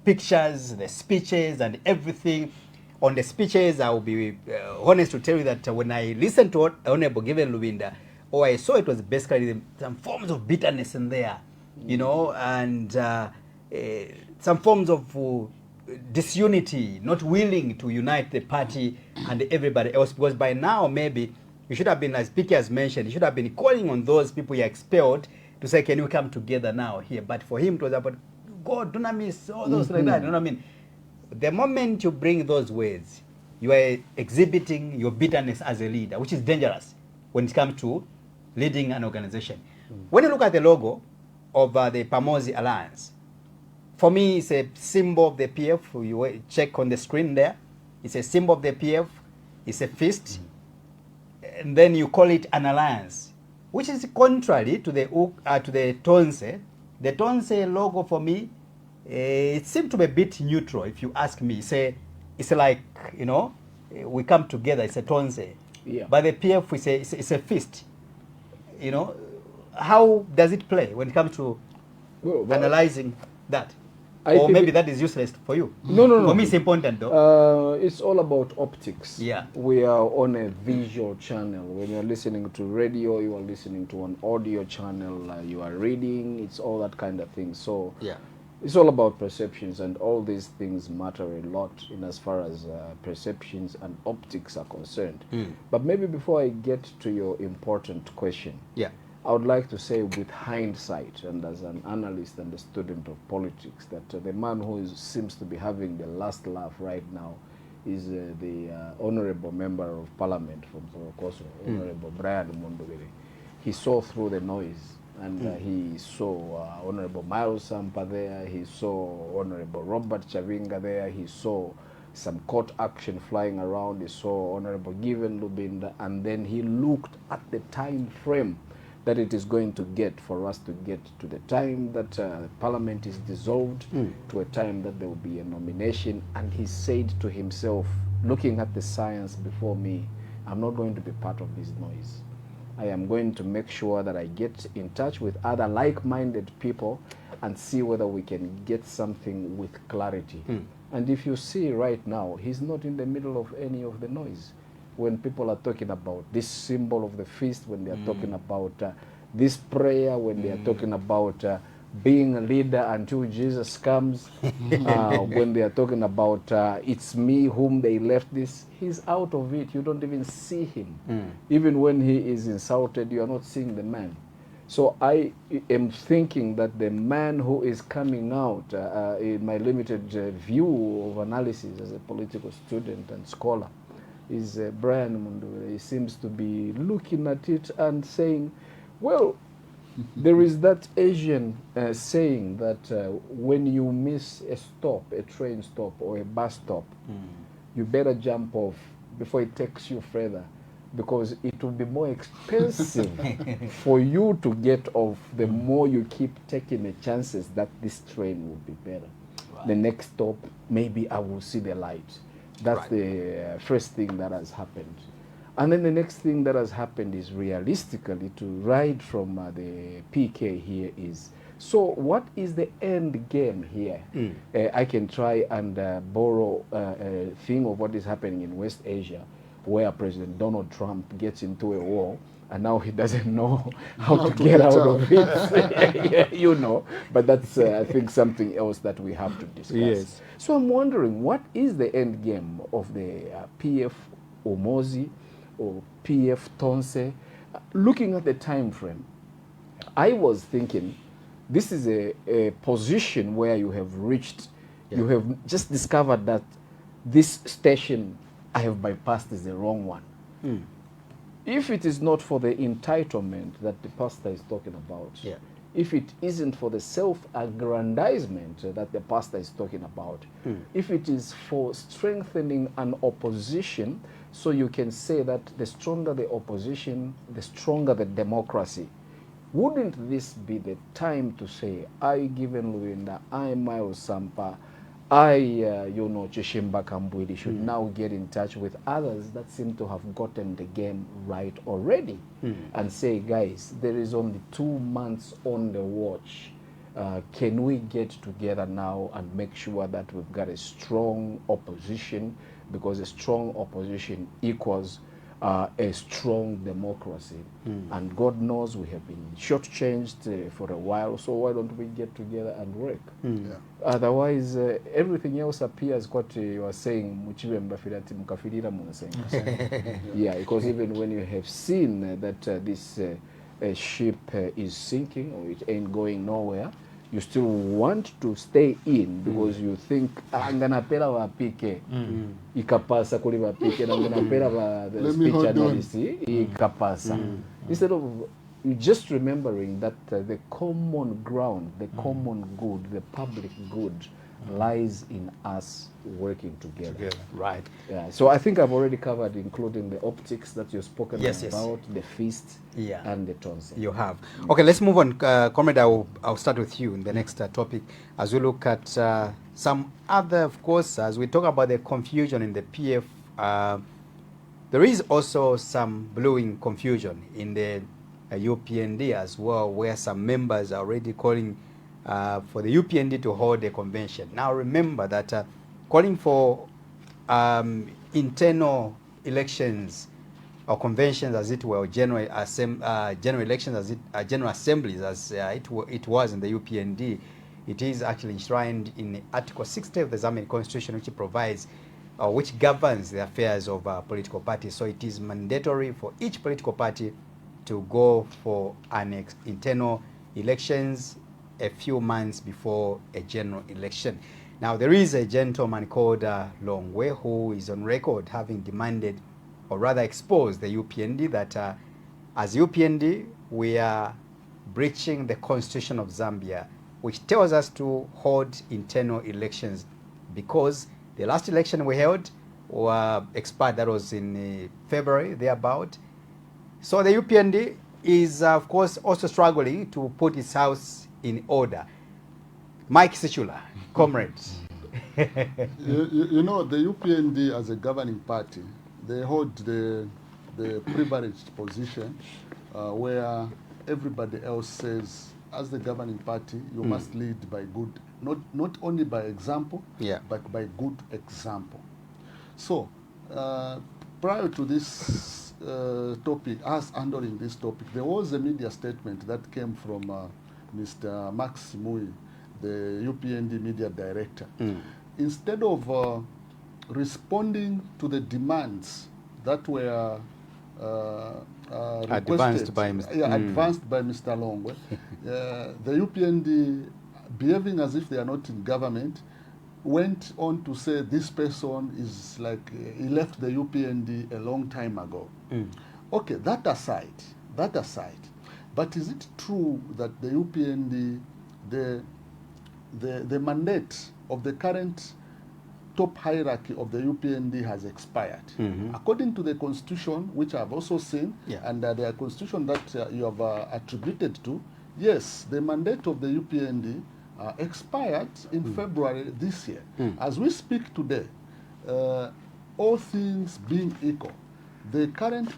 pictures, the speeches, and everything. On the speeches, I will be honest to tell you that when I listened to Honorable Given Lubinda, I saw it was basically some forms of bitterness in there, you know, and some forms of disunity, not willing to unite the party and everybody else, because by now maybe you should have been, as Piki has mentioned, you should have been calling on those people you expelled to say, can we come together now here? But for him, it was about, God, do not miss, all those like that, you know what I mean? The moment you bring those words, you are exhibiting your bitterness as a leader, which is dangerous when it comes to leading an organization. When you look at the logo of the Pamodzi Alliance, for me, it's a symbol of the PF. You check on the screen there. It's a symbol of the PF. It's a fist. And then you call it an alliance, which is contrary to the Tonse. The Tonse logo, for me, it seemed to be a bit neutral, if you ask me. It's like, you know, we come together. It's a Tonse. Yeah. But the PF, it's a fist. You know, how does it play when it comes to analyzing that? Or maybe that is useless for you. No. For me, it's important though. It's all about optics. Yeah. We are on a visual channel. When you're listening to radio, you are listening to an audio channel. You are reading. It's all that kind of thing. So Yeah. it's all about perceptions, and all these things matter a lot in as far as perceptions and optics are concerned. But maybe before I get to your important question, Yeah. I would like to say, with hindsight and as an analyst and a student of politics, that the man who seems to be having the last laugh right now is the honorable member of parliament from Sorokoso, Honorable Brian Mondogere. He saw through the noise and he saw Honorable Mile Sampa there, he saw Honorable Robert Chavinga there, he saw some court action flying around, he saw Honorable Given Lubinda, and then he looked at the time frame that it is going to get for us to get to the time that Parliament is dissolved, to a time that there will be a nomination, and he said to himself, looking at the science before me, I'm not going to be part of this noise. I am going to make sure that I get in touch with other like-minded people and see whether we can get something with clarity. And if you see right now, he's not in the middle of any of the noise. When people are talking about this symbol of the feast, when they are talking about this prayer, when they are talking about being a leader until Jesus comes, when they are talking about it's me whom they left this, he's out of it. You don't even see him. Even when he is insulted, you are not seeing the man. So I am thinking that the man who is coming out, in my limited view of analysis as a political student and scholar, is Brian Mundu. He seems to be looking at it and saying, well, there is that Asian saying that when you miss a stop, a train stop or a bus stop, you better jump off before it takes you further, because it will be more expensive for you to get off the more you keep taking the chances that this train will be better. Right. The next stop, maybe I will see the light. That's right. The first thing that has happened. And then the next thing that has happened is realistically to ride from the PK here is, so what is the end game here? I can try and borrow a thing of what is happening in West Asia, where President Donald Trump gets into a war and now he doesn't know how to get out of it. Yeah, you know, but that's, I think, something else that we have to discuss. Yes. So I'm wondering, what is the end game of the PF Omozi or PF Tonse? Looking at the time frame, I was thinking, this is a position where you have reached, you have just discovered that this station I have bypassed is the wrong one. If it is not for the entitlement that the pastor is talking about, if it isn't for the self-aggrandizement that the pastor is talking about, if it is for strengthening an opposition, so you can say that the stronger the opposition, the stronger the democracy, wouldn't this be the time to say, I, Given Lubinda, I, Mile Sampa, I, Chishimba Kambwili, should now get in touch with others that seem to have gotten the game right already and say, guys, there is only 2 months on the watch. Can we get together now and make sure that we've got a strong opposition, because a strong opposition equals a strong democracy. And God knows we have been shortchanged for a while, so why don't we get together and work? Otherwise, everything else appears what you are saying. Yeah, because even when you have seen that this ship is sinking or it ain't going nowhere, you still want to stay in because you think anganapela wa PK ikapasa kuli wa PK na anganapela wa the speech analyst ikapasa, instead of you just remembering that the common ground, the common good, the public good lies in us working together. Right. Yeah. So I think I've already covered, including the optics that you've spoken about, the feast and the tonse. You have. Okay, let's move on. Comrade, I'll start with you in the next topic as we look at some other, of course, as we talk about the confusion in the PF. There is also some brewing confusion in the UPND as well, where some members are already calling for the UPND to hold a convention. Now remember that calling for internal elections or conventions, as it were, general elections, as general assemblies, as it was in the UPND, it is actually enshrined in Article 60 of the Zambian Constitution, which provides, which governs the affairs of political parties. So it is mandatory for each political party to go for an internal elections a few months before a general election. Now, there is a gentleman called Longwe who is on record having demanded, or rather exposed, the UPND that as UPND, we are breaching the constitution of Zambia, which tells us to hold internal elections, because the last election we held expired. That was in February, thereabout. So the UPND is, of course, also struggling to put its house in order. Mike Sichula, comrades. You know, the UPND as a governing party, they hold the privileged position where everybody else says, as the governing party, you must lead by good, not only by example, but by good example. So, prior to this topic, us handling this topic, there was a media statement that came from Mr. Max Mui, the UPND media director. Instead of responding to the demands that were advanced by Mr. advanced by Mr. Longwe, the UPND, behaving as if they are not in government, went on to say this person is like, he left the UPND a long time ago. Okay, that aside, but is it true that the UPND, the mandate of the current top hierarchy of the UPND has expired? According to the constitution, which I've also seen, and the constitution that you have attributed to, yes, the mandate of the UPND expired in February this year. As we speak today, all things being equal, the current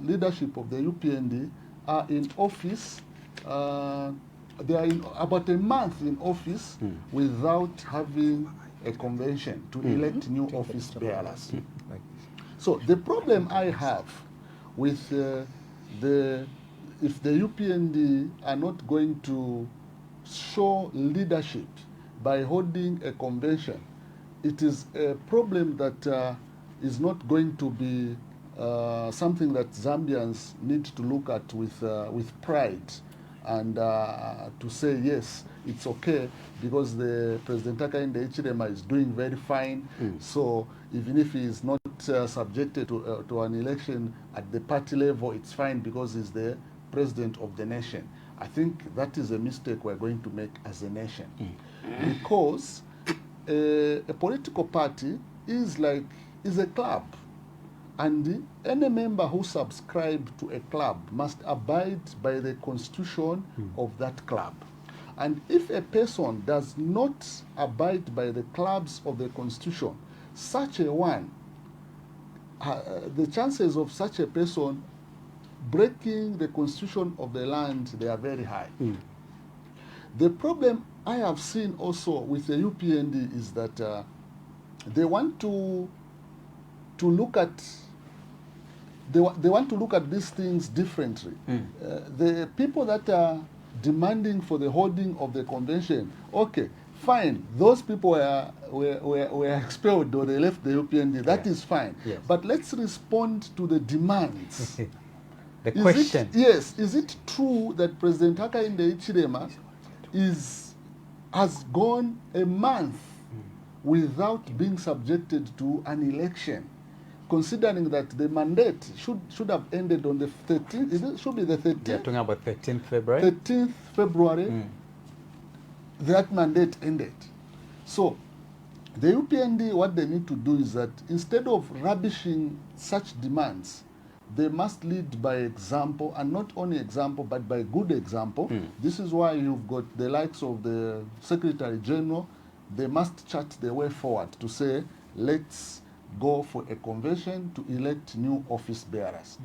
leadership of the UPND are in office. They are in about a month in office without having a convention to elect new office bearers. So the problem I have with if the UPND are not going to show leadership by holding a convention, it is a problem that is not going to be something that Zambians need to look at with pride, and to say, yes, it's okay, because the President Hakainde Hichilema is doing very fine. So even if he is not subjected to an election at the party level, it's fine because he's the president of the nation. I think that is a mistake we're going to make as a nation. Because a political party is a club. And any member who subscribes to a club must abide by the constitution of that club. And if a person does not abide by the clubs of the constitution, such a one, the chances of such a person breaking the constitution of the land, they are very high. The problem I have seen also with the UPND is that they want to look at they want to look at these things differently. The people that are demanding for the holding of the convention, okay, fine, those people were expelled or they left the UPND, that is fine. Yes. But let's respond to the demands. The question. Is it true that President Hakainde Hichilema has gone a month without being subjected to an election, considering that the mandate should have ended on the 13th? It should be the 13th. You're talking about 13th February? 13th February, that mandate ended. So the UPND, what they need to do is that instead of rubbishing such demands, they must lead by example, and not only example, but by good example. This is why you've got the likes of the Secretary General. They must chart the way forward to say, let's go for a convention to elect new office bearers.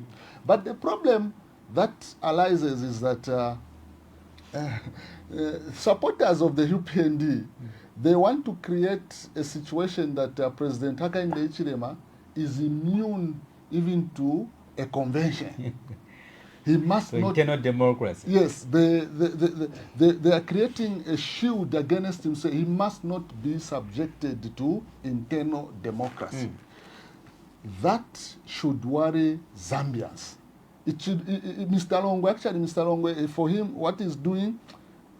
But the problem that arises is that supporters of the UPND, they want to create a situation that President Hakainde Hichilema is immune even to a convention. He must So not. internal democracy. Yes, they are creating a shield against him. So he must not be subjected to internal democracy. That should worry Zambians. It should. Mr. Longwe, for him, what he's doing,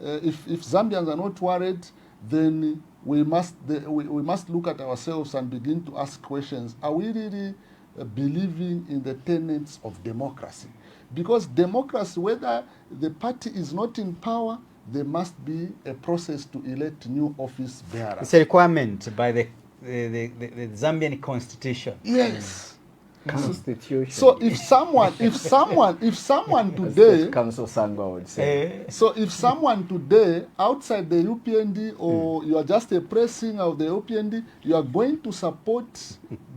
if Zambians are not worried, then we must look at ourselves and begin to ask questions. Are we really believing in the tenets of democracy? Because democracy, whether the party is not in power, there must be a process to elect new office bearers. It's a requirement by the Zambian constitution. Yes. Constitution. So if someone today, Council Sangwa would say. so if someone today outside the UPND, or you are just a pressing of the UPND, you are going to support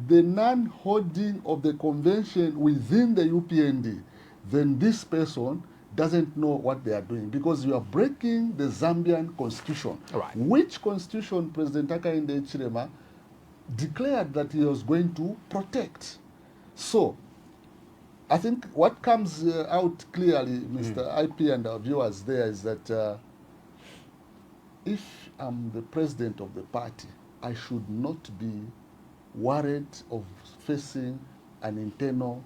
the non-holding of the convention within the UPND, then this person doesn't know what they are doing, because you are breaking the Zambian constitution, Right. which constitution President Hakainde Hichilema declared that he was going to protect. So, I think what comes out clearly, Mr. IP and our viewers there, is that if I'm the president of the party, I should not be worried of facing an internal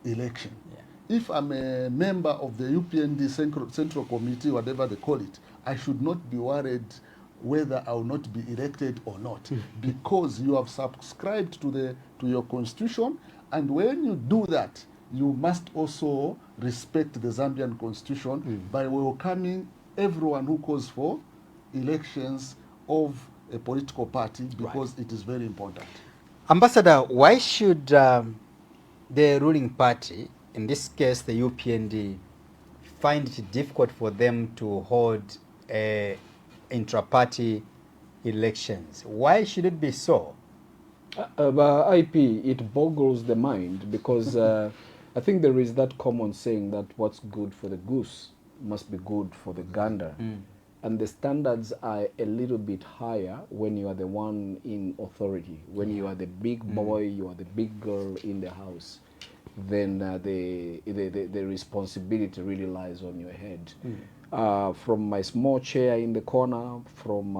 election. Yeah. If I'm a member of the UPND Central Committee, whatever they call it, I should not be worried whether I will not be elected or not, because you have subscribed to your constitution, and when you do that, you must also respect the Zambian constitution by welcoming everyone who calls for elections of a political party, because it is very important. Ambassador, why should the ruling party, in this case the UPND, find it difficult for them to hold intra-party elections? Why should it be so? But IP, it boggles the mind, because I think there is that common saying that what's good for the goose must be good for the gander. And the standards are a little bit higher when you are the one in authority. When you are the big boy, you are the big girl in the house, then the responsibility really lies on your head. From my small chair in the corner, from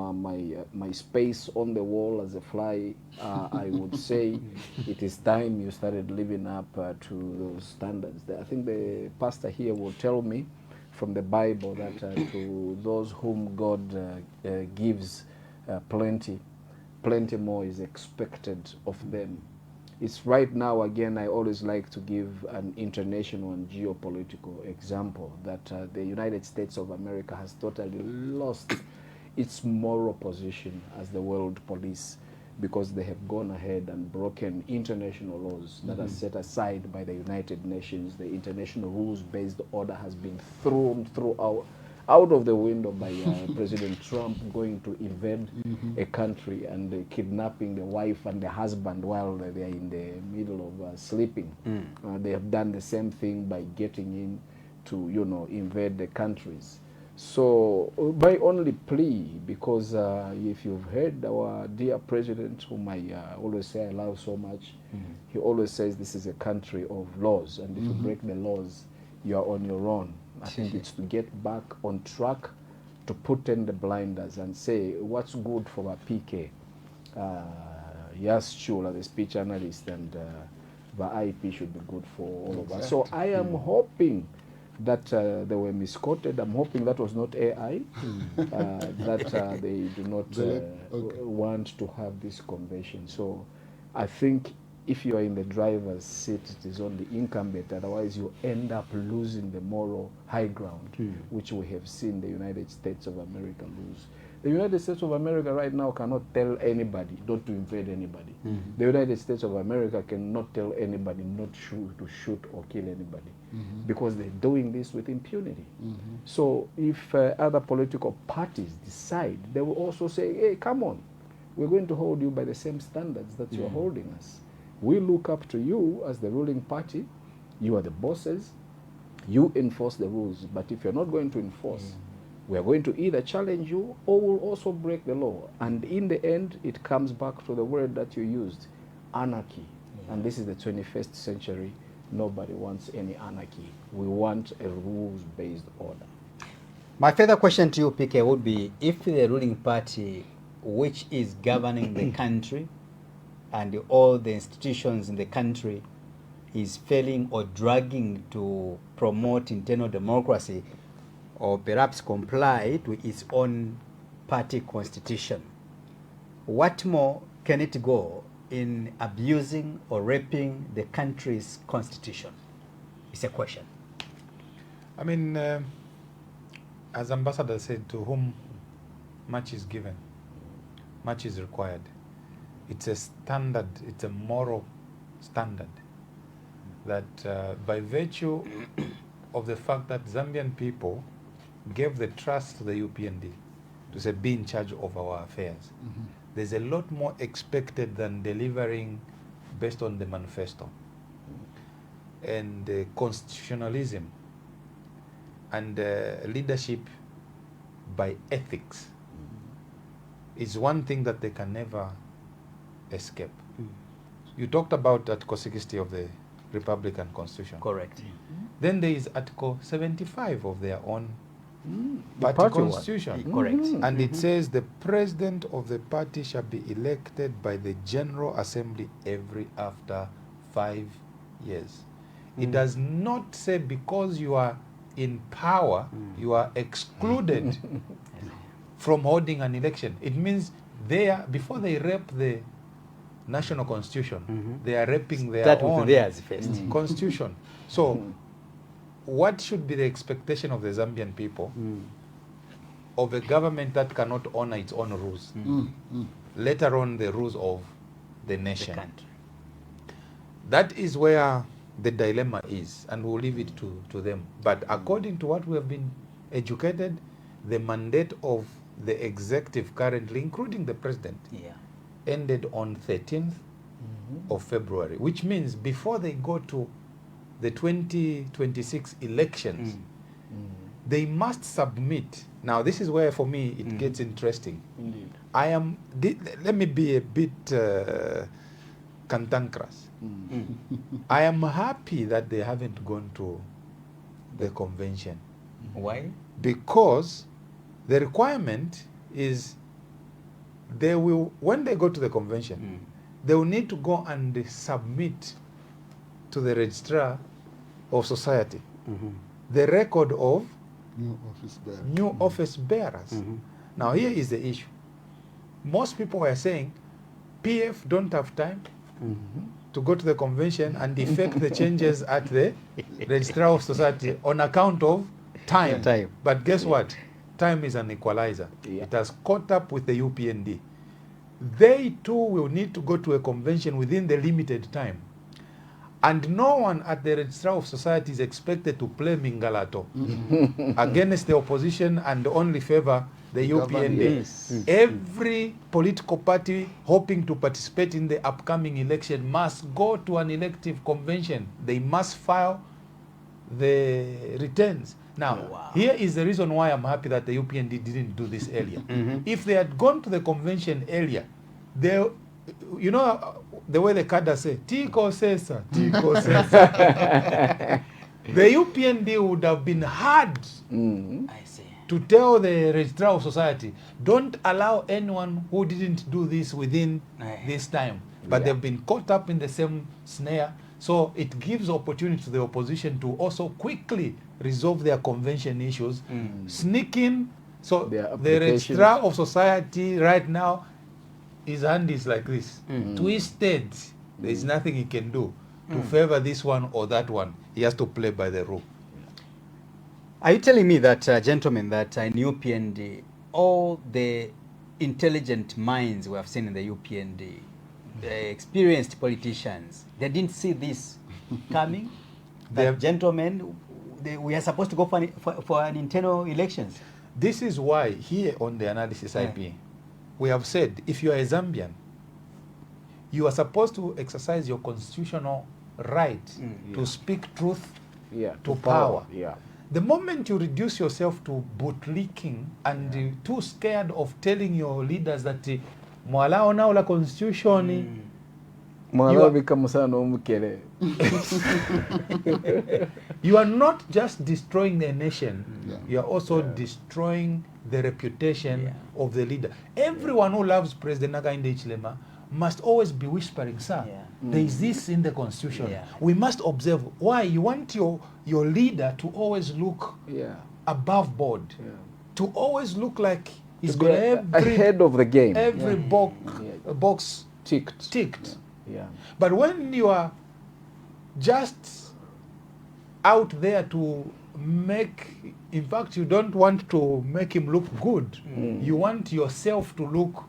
my space on the wall as a fly, I would say it is time you started living up to those standards. I think the pastor here will tell me from the Bible that to those whom God gives plenty more is expected of them. It's right now, again, I always like to give an international and geopolitical example that the United States of America has totally lost its moral position as the world police, because they have gone ahead and broken international laws that are set aside by the United Nations. The international rules-based order has been thrown out of the window by President Trump, going to invade a country and kidnapping the wife and the husband while they are in the middle of sleeping. They have done the same thing by getting in to, invade the countries. So my only plea, because if you've heard our dear president, whom I always say I love so much, he always says this is a country of laws, and if you break the laws, you are on your own. I think it's to get back on track, to put in the blinders and say what's good for a PK, Yas Chula, the speech analyst, and the IP should be good for all of us. So I am hoping that they were misquoted. I'm hoping that was not AI, that they do not want to have this convention. So I think if you are in the driver's seat, it is only incumbent. Otherwise, you end up losing the moral high ground, which we have seen the United States of America lose. The United States of America right now cannot tell anybody not to invade anybody. The United States of America cannot tell anybody not to shoot or kill anybody, because they're doing this with impunity. So if other political parties decide, they will also say, hey, come on, we're going to hold you by the same standards that you're holding us. We look up to you as the ruling party. You are the bosses. You enforce the rules. But if you're not going to enforce, we are going to either challenge you or we'll also break the law. And in the end, it comes back to the word that you used, anarchy. And this is the 21st century. Nobody wants any anarchy. We want a rules-based order. My further question to you, PK, would be if the ruling party, which is governing the country and all the institutions in the country, is failing or dragging to promote internal democracy, or perhaps comply to its own party constitution, what more can it go in abusing or raping the country's constitution? It's a question. I mean, as Ambassador said, to whom much is given, much is required. It's a standard, it's a moral standard that by virtue of the fact that Zambian people gave the trust to the UPND to say, be in charge of our affairs, there's a lot more expected than delivering based on the manifesto. And constitutionalism and leadership by ethics is one thing that they can never escape. You talked about Article 60 of the Republican Constitution. Correct. Then there is Article 75 of their own party party one. constitution. Correct. And it says the president of the party shall be elected by the General Assembly every after 5 years. It does not say because you are in power, you are excluded from holding an election. It means they are, before they rep the national constitution, they are repping their Start own with theirs first. constitution. So what should be the expectation of the Zambian people of a government that cannot honor its own rules, let alone the rules of the nation? The country. That is where the dilemma is, and we'll leave it to them. But according to what we have been educated, the mandate of the executive currently, including the president, ended on 13th of February, which means before they go to the 2026 elections, they must submit. Now, this is where, for me, it gets interesting. Indeed. Let me be a bit cantankerous. I am happy that they haven't gone to the convention. Why? Because the requirement is they will, when they go to the convention, they will need to go and submit to the registrar of society the record of new office bearers. Now, here is the issue. Most people are saying PF don't have time to go to the convention and effect the changes at the registrar of society on account of time. But guess what? Time is an equalizer. It has caught up with the UPND. They too will need to go to a convention within the limited time. And no one at the registrar of society is expected to play Mingalato against the opposition and only favor the UPND. Every political party hoping to participate in the upcoming election must go to an elective convention. They must file the returns. Now, here is the reason why I'm happy that the UPND didn't do this earlier. If they had gone to the convention earlier, they, you know, the way the cadre say, Tiko Sesa, Tiko Sesa. The UPND would have been hard to tell the registrar of society, don't allow anyone who didn't do this within this time. But they've been caught up in the same snare. So it gives opportunity to the opposition to also quickly resolve their convention issues, sneak in. So the registrar of society right now, his hand is like this, twisted. There is nothing he can do to favor this one or that one. He has to play by the rule. Are you telling me that, gentlemen, that in UPND, all the intelligent minds we have seen in the UPND, the experienced politicians, they didn't see this coming? That gentlemen, we are supposed to go for an internal elections. This is why here on the analysis IP, we have said if you are a Zambian, you are supposed to exercise your constitutional right to speak truth to power. The moment you reduce yourself to bootlicking and too scared of telling your leaders that mwala ona ula constitution you are not just destroying the nation, you are also destroying the reputation of the leader. Everyone who loves President Hakainde Hichilema must always be whispering, sir, there is this in the constitution. We must observe. Why? You want your leader to always look above board, to always look like he's got every ahead of the game. Every box ticked. But when you are just out there to in fact, you don't want to make him look good. You want yourself to look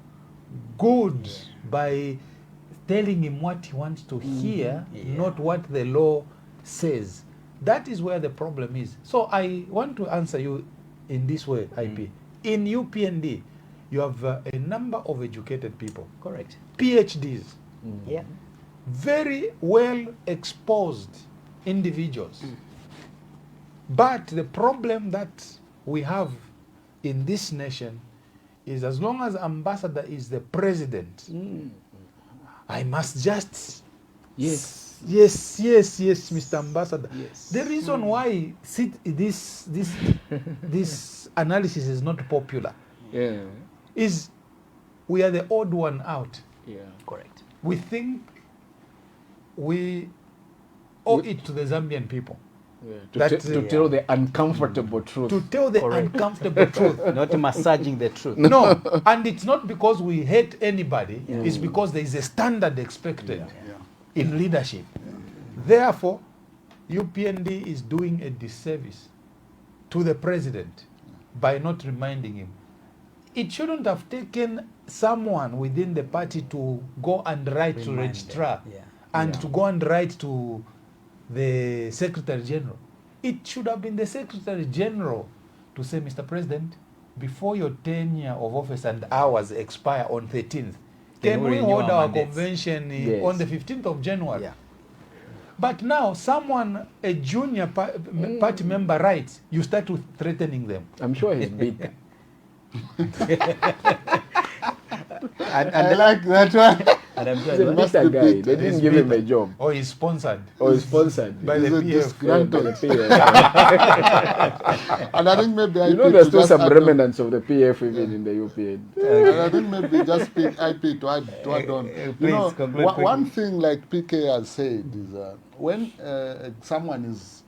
good by telling him what he wants to hear, not what the law says. That is where the problem is. So I want to answer you in this way, IP. In UPND, you have a number of educated people. Correct. PhDs. Yeah. Very well exposed individuals. But the problem that we have in this nation is, as long as ambassador is the president, I must just yes, Mr. Ambassador. Yes. The reason why this analysis is not popular is we are the odd one out. Yeah, correct. We think we owe it to the Zambian people. Yeah. To tell the uncomfortable truth. To tell the uncomfortable truth. Not massaging the truth. No, and it's not because we hate anybody, it's because there is a standard expected in leadership. Therefore, UPND is doing a disservice to the president by not reminding him. It shouldn't have taken someone within the party to go and write to registrar and to go and write to the Secretary General. It should have been the Secretary General to say, Mr. President, before your tenure of office and hours expire on 13th, can we hold our convention on the 15th of January? Yeah. But now, someone, a junior party member writes, you start to threatening them. I'm sure he's bitter. I like that one. And I'm He's a bitter guy. They didn't give him a job. Or he's sponsored. Or he's sponsored by the PF. By the PF. And I think maybe you know there's still some remnants of the PF even in the UPN. And I think maybe just IP to add on. You know, one thing like PK has said is when someone is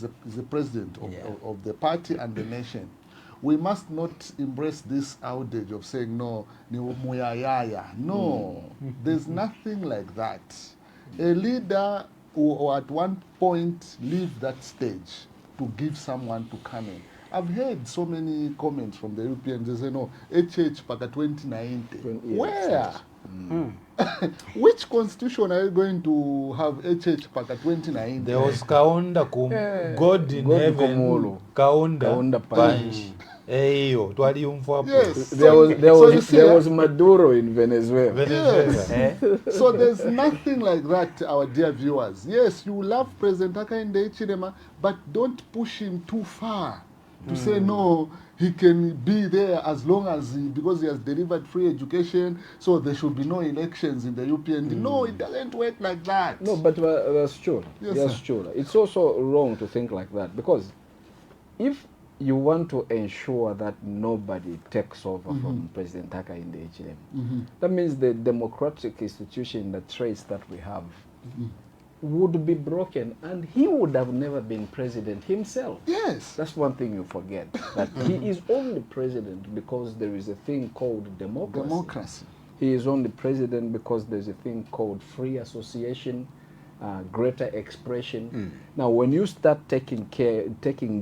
a president of the party and the nation, we must not embrace this outage of saying, no, no, there's nothing like that. A leader will at one point leave that stage to give someone to come in. I've heard so many comments from the Europeans. They say, no, HH Paka 2090. Where? Which constitution are you going to have HH Paka 2090? There was Kaunda God in heaven. Kaunda Panji. Yes. There was Maduro in Venezuela. Yes. So there's nothing like that, our dear viewers. Yes, you love President Hakainde Hichilema, but don't push him too far to say no, he can be there as long as because he has delivered free education, so there should be no elections in the UPND. No, it doesn't work like that. No, but that's true. Yes, that's true. It's also wrong to think like that, because if you want to ensure that nobody takes over from President Hakainde Hichilema, that means the democratic institution, the traits that we have, would be broken, and he would have never been president himself. Yes. That's one thing you forget, that he is only president because there is a thing called democracy. He is only president because there's a thing called free association, greater expression. Now, when you start taking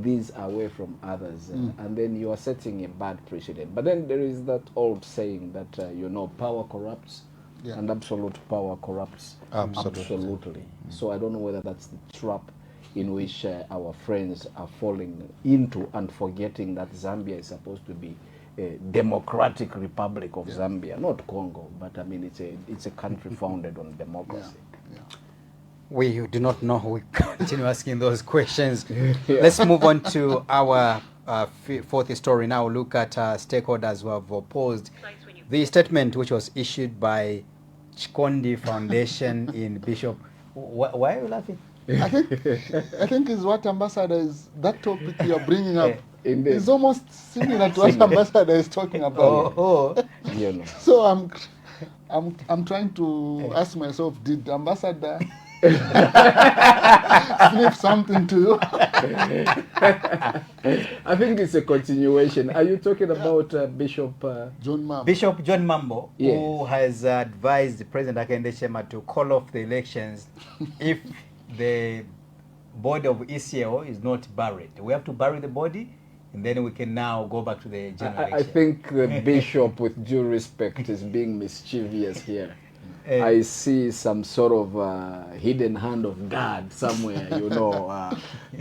these away from others, and then you are setting a bad precedent. But then there is that old saying that, you know, power corrupts, and absolute power corrupts absolutely. So I don't know whether that's the trap in which our friends are falling into, and forgetting that Zambia is supposed to be a democratic republic of Zambia, not Congo, but I mean it's a country founded on democracy. We do not know. We continue asking those questions. Let's move on to our fourth story now. Look at stakeholders who have opposed the statement which was issued by Chikondi Foundation in Bishop. Why are you laughing? I think is what Ambassador is, that topic you're bringing up is almost similar to what Ambassador is talking about. You know. So I'm trying to ask myself, did Ambassador slip something to you? I think it's a continuation. Are you talking about Bishop John Mambo? Bishop John Mambo, who has advised President Hakainde Hichilema to call off the elections if the body of ECL is not buried. We have to bury the body, and then we can now go back to the general I election. think the bishop, with due respect, is being mischievous here. Eh. I see some sort of hidden hand of God somewhere,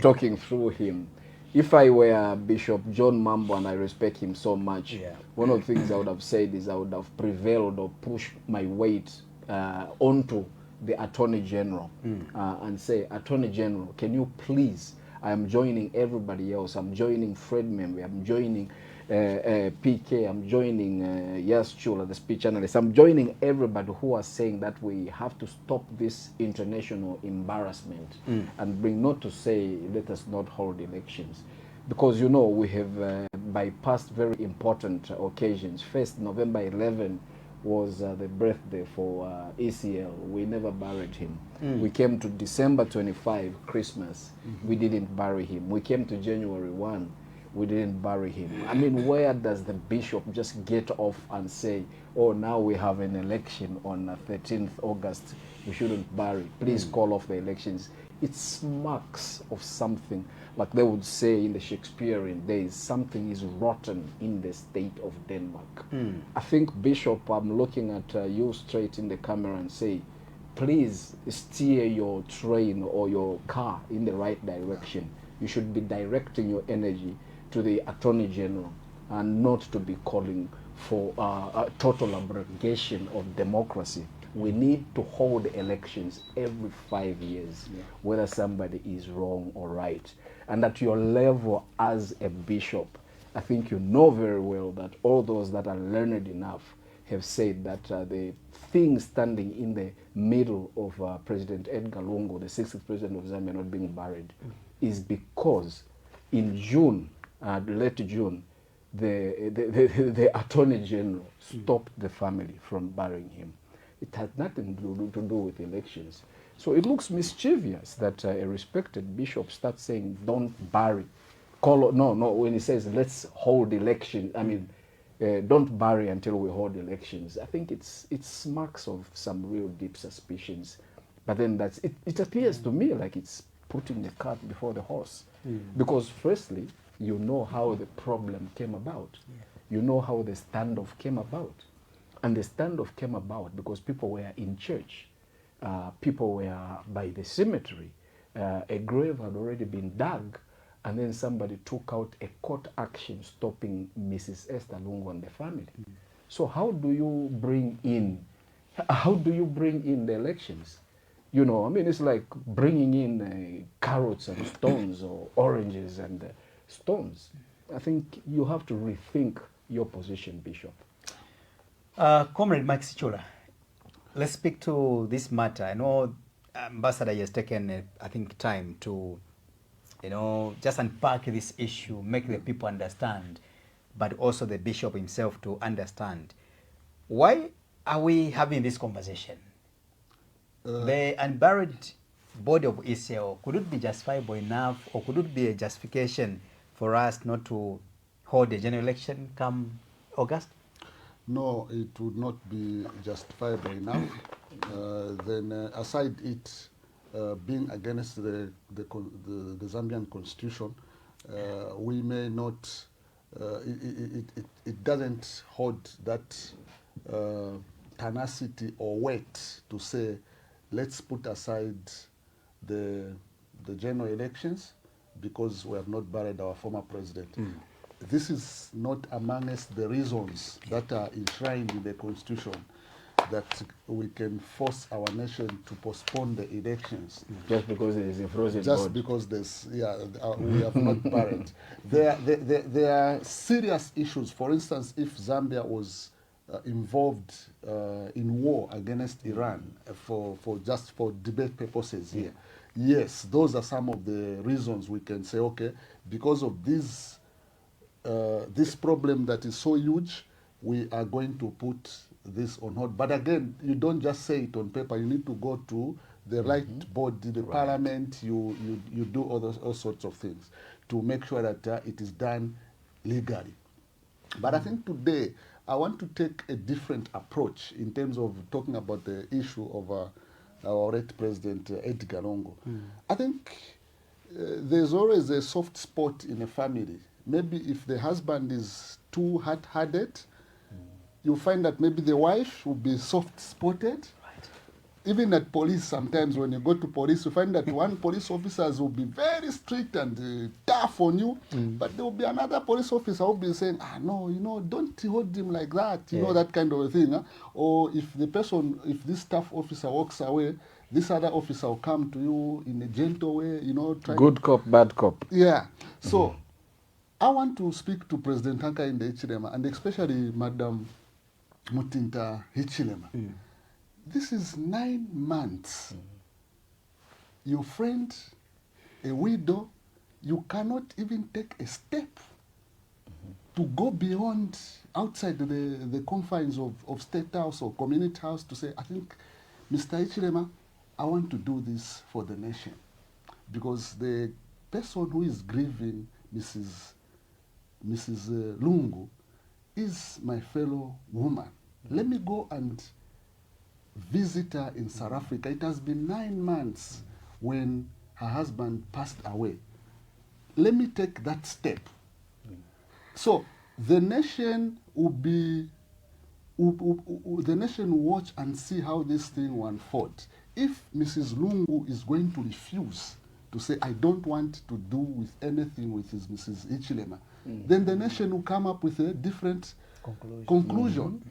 talking through him. If I were Bishop John Mambo, and I respect him so much, Yeah. one of the things I would have said is I would have prevailed or pushed my weight onto the Attorney General and say, Attorney General, can you please, I am joining everybody else. I'm joining Fred Membe, I'm joining PK, I'm joining Yas Chula, the speech analyst. I'm joining everybody who are saying that we have to stop this international embarrassment and bring, not to say let us not hold elections. Because, we have bypassed very important occasions. First, November 11 was the birthday for ECL. We never buried him. We came to December 25, Christmas. We didn't bury him. We came to January 1. We didn't bury him. I mean, where does the bishop just get off and say, oh, now we have an election on 13th August, we shouldn't bury, please call off the elections. It smacks of something, like they would say in the Shakespearean days, something is rotten in the state of Denmark. I think, Bishop, I'm looking at you straight in the camera and say, please steer your train or your car in the right direction. You should be directing your energy to the Attorney General and not to be calling for a total abrogation of democracy. We need to hold elections every 5 years, whether somebody is wrong or right. And at your level as a bishop, I think you know very well that all those that are learned enough have said that the thing standing in the middle of President Edgar Lungu, the 60th president of Zambia, not being buried, is because in June, late June, the Attorney General stopped the family from burying him. It had nothing to do with elections. So it looks mischievous that a respected bishop starts saying, don't bury. When he says, let's hold elections, I mean, don't bury until we hold elections. I think it smacks of some real deep suspicions. But then it appears to me like it's putting the cart before the horse. Because firstly, you know how the problem came about. You know how the standoff came about. And the standoff came about because people were in church. People were by the cemetery. A grave had already been dug, and then somebody took out a court action stopping Mrs. Esther Lungu and the family. So how do you bring in the elections? I mean, it's like bringing in carrots and stones or oranges and stones. I think you have to rethink your position, Bishop. Comrade Mike Sichula, let's speak to this matter. I know Ambassador has taken, I think, time to, just unpack this issue, make the people understand, but also the bishop himself to understand. Why are we having this conversation? The unburied body of ECL, could it be justifiable enough, or could it be a justification for us not to hold a general election come August? No, it would not be justifiable enough. Then aside it being against the Zambian constitution, we may not, it doesn't hold that tenacity or weight to say, let's put aside the general elections because we have not buried our former president. This is not amongst the reasons that are enshrined in the constitution that we can force our nation to postpone the elections. Just because there is a frozen Just because there's, we have not buried. There are serious issues. For instance, if Zambia was involved in war against Iran for debate purposes here, yes, those are some of the reasons we can say, okay, because of this problem that is so huge, we are going to put this on hold. But again, you don't just say it on paper. You need to go to the right body, the parliament. You do all sorts of things to make sure that it is done legally. But I think today I want to take a different approach in terms of talking about the issue of our late President Edgar Lungu. I think there's always a soft spot in a family. Maybe if the husband is too hard-hearted, you find that maybe the wife will be soft-spotted. Even at police, sometimes when you go to police, you find that one police officers will be very strict and tough on you, but there will be another police officer who will be saying, no, don't hold him like that, you know, that kind of a thing. Huh? Or if if this staff officer walks away, this other officer will come to you in a gentle way, Good cop, bad cop. Yeah. So I want to speak to President Hakainde Hichilema, and especially Madam Mutinta Hichilema. This is 9 months. Your friend, a widow, you cannot even take a step to go beyond, outside the confines of State House or Community House to say, I think, Mr. Hichilema, I want to do this for the nation. Because the person who is grieving, Mrs. Lungu, is my fellow woman. Let me go and visit her in South Africa. It has been 9 months when her husband passed away. Let me take that step. So the nation will the nation will watch and see how this thing will unfold. If Mrs. Lungu is going to refuse to say, I don't want to do with anything with Mrs. Hichilema, then the nation will come up with a different conclusion.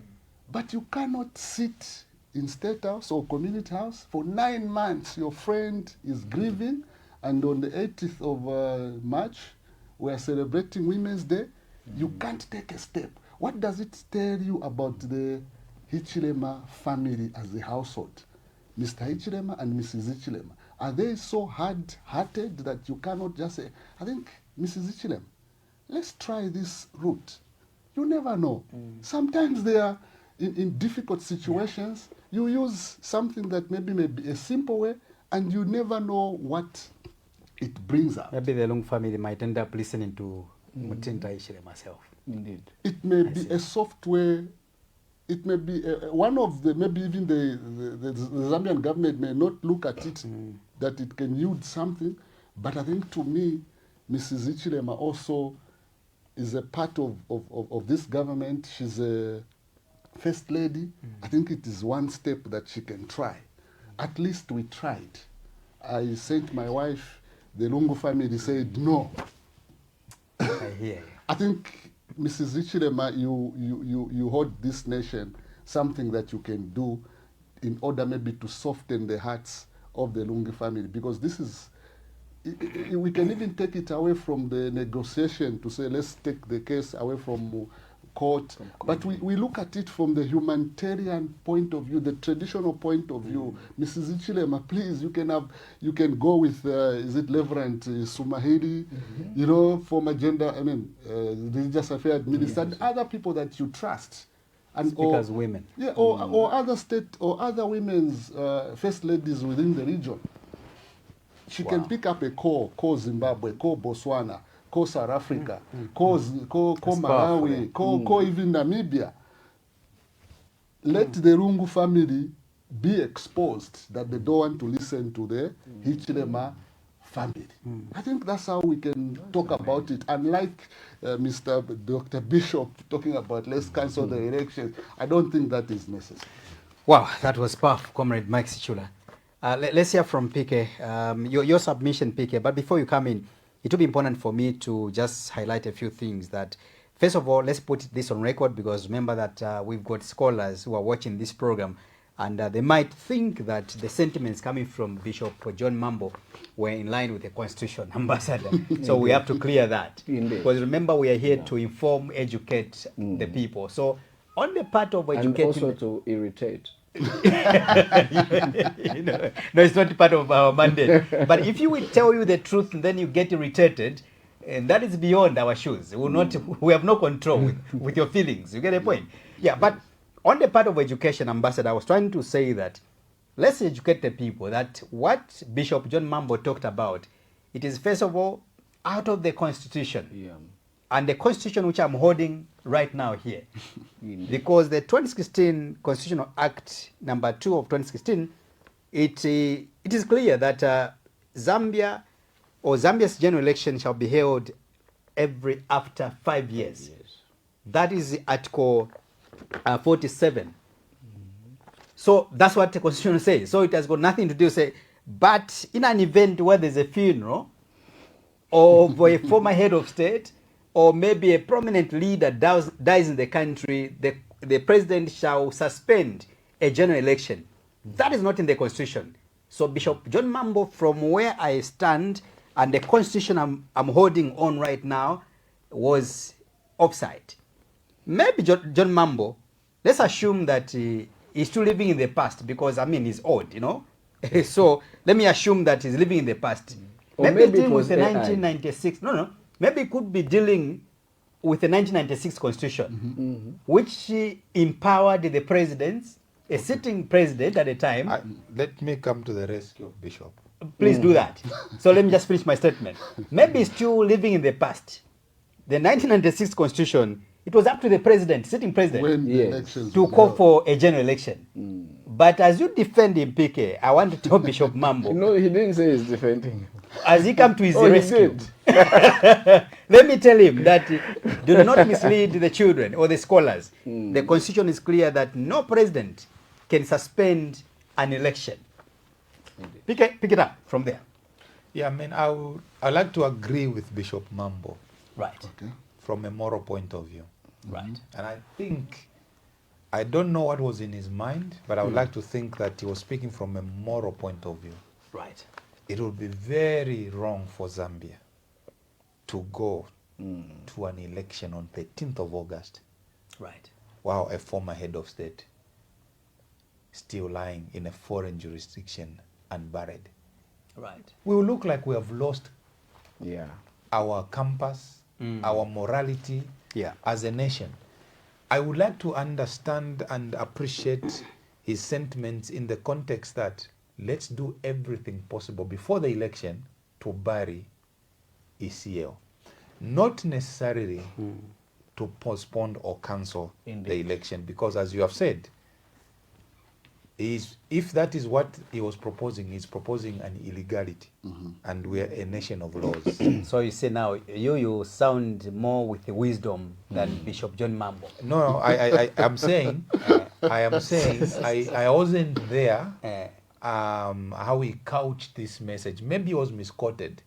But you cannot sit in State House or Community House for 9 months. Your friend is grieving, and on the 18th of March, we are celebrating Women's Day. You can't take a step. What does it tell you about the Hichilema family as a household? Mr. Hichilema and Mrs. Hichilema, are they so hard-hearted that you cannot just say, I think, Mrs. Hichilema, let's try this route. You never know. Sometimes they are in difficult situations. You use something that maybe may be a simple way, and you never know what it brings up. Maybe the Lungu family might end up listening to Mutinta Hichilema myself. Indeed. It may be a soft way. It may be one of the, maybe even the Zambian government may not look at it that it can yield something, but I think to me, Mrs. Hichilema also is a part of this government. She's a first lady. I think it is one step that she can try. At least we tried. I sent my wife, the Lungu family said no. I hear you. I think, Mrs. Hichilema, you hold this nation something that you can do in order maybe to soften the hearts of the Lungu family, because this is, we can even take it away from the negotiation to say, let's take the case away from court. But we look at it from the humanitarian point of view, the traditional point of view. Mrs. Hichilema, please, you can go with, is it Reverend Sumahili, former religious affairs minister, and other people that you trust. And Speakers women. Yeah, or other state or other women's first ladies within the region. She can pick up a call Zimbabwe, call Botswana, call South Africa, call Malawi, call even Namibia. Let the Lungu family be exposed that they don't want to listen to the Hichilema family. I think that's how we can talk about it. Unlike Dr. Bishop talking about let's cancel the elections, I don't think that is necessary. Wow, that was powerful, Comrade Mike Sichula. Let's hear from PK, your submission, PK. But before you come in, it will be important for me to just highlight a few things. That first of all, let's put this on record, because remember that we've got scholars who are watching this program, and they might think that the sentiments coming from Bishop John Mambo were in line with the Constitution, Ambassador. So we have to clear that. Because remember, we are here to inform, educate the people. So on the part of educating... And also to irritate. No, it's not part of our mandate. But if you will tell you the truth and then you get irritated, and that is beyond our shoes. We have no control with your feelings. You get the point? Yeah, but on the part of education, Ambassador, I was trying to say that let's educate the people that what Bishop John Mambo talked about, it is first of all out of the Constitution. Yeah. And the Constitution which I'm holding right now here. Because the 2016 Constitutional Act number 2 of 2016, it is clear that Zambia or Zambia's general election shall be held after 5 years. That is Article 47. So that's what the Constitution says. So it has got nothing to do, say, but in an event where there's a funeral of a former head of state, or maybe a prominent leader dies in the country, the president shall suspend a general election. That is not in the Constitution. So Bishop John Mambo, from where I stand, and the Constitution I'm holding on right now, was offside. Maybe John Mambo, let's assume that he's still living in the past, because, I mean, he's old, you know. So let me assume that he's living in the past. Or Maybe maybe dealing it was with the AI. 1996. No. Maybe it could be dealing with the 1996 Constitution, which empowered the presidents, a sitting president at the time. Let me come to the rescue of Bishop. Please do that. So let me just finish my statement. Maybe he's still living in the past. The 1996 Constitution, it was up to the president, sitting president, When the Yes. elections to will be call held. for a general election. But as you defend him, PK, I want to tell Bishop Mambo, No, he didn't say he's defending. as he come to his Oh, he rescue, did. let me tell him that do not mislead the children or the scholars. The Constitution is clear that no president can suspend an election. Pick it up from there. Yeah, I mean, I'd like to agree with Bishop Mambo Right. Okay. from a moral point of view. Right. And I don't know what was in his mind, but I would like to think that he was speaking from a moral point of view. Right. It would be very wrong for Zambia to go to an election on 13th of August Right. while a former head of state still lying in a foreign jurisdiction unburied. Right. We will look like we have lost Yeah. our compass, our morality Yeah. as a nation. I would like to understand and appreciate his sentiments in the context that let's do everything possible before the election to bury ECL. Not necessarily to postpone or cancel the Indeed. election, because as you have said, if that is what he was proposing, he's proposing an illegality. And we are a nation of laws. So you say now, you sound more with the wisdom than Bishop John Mambo. No, I am saying, I wasn't there. How he couched this message. Maybe he was misquoted.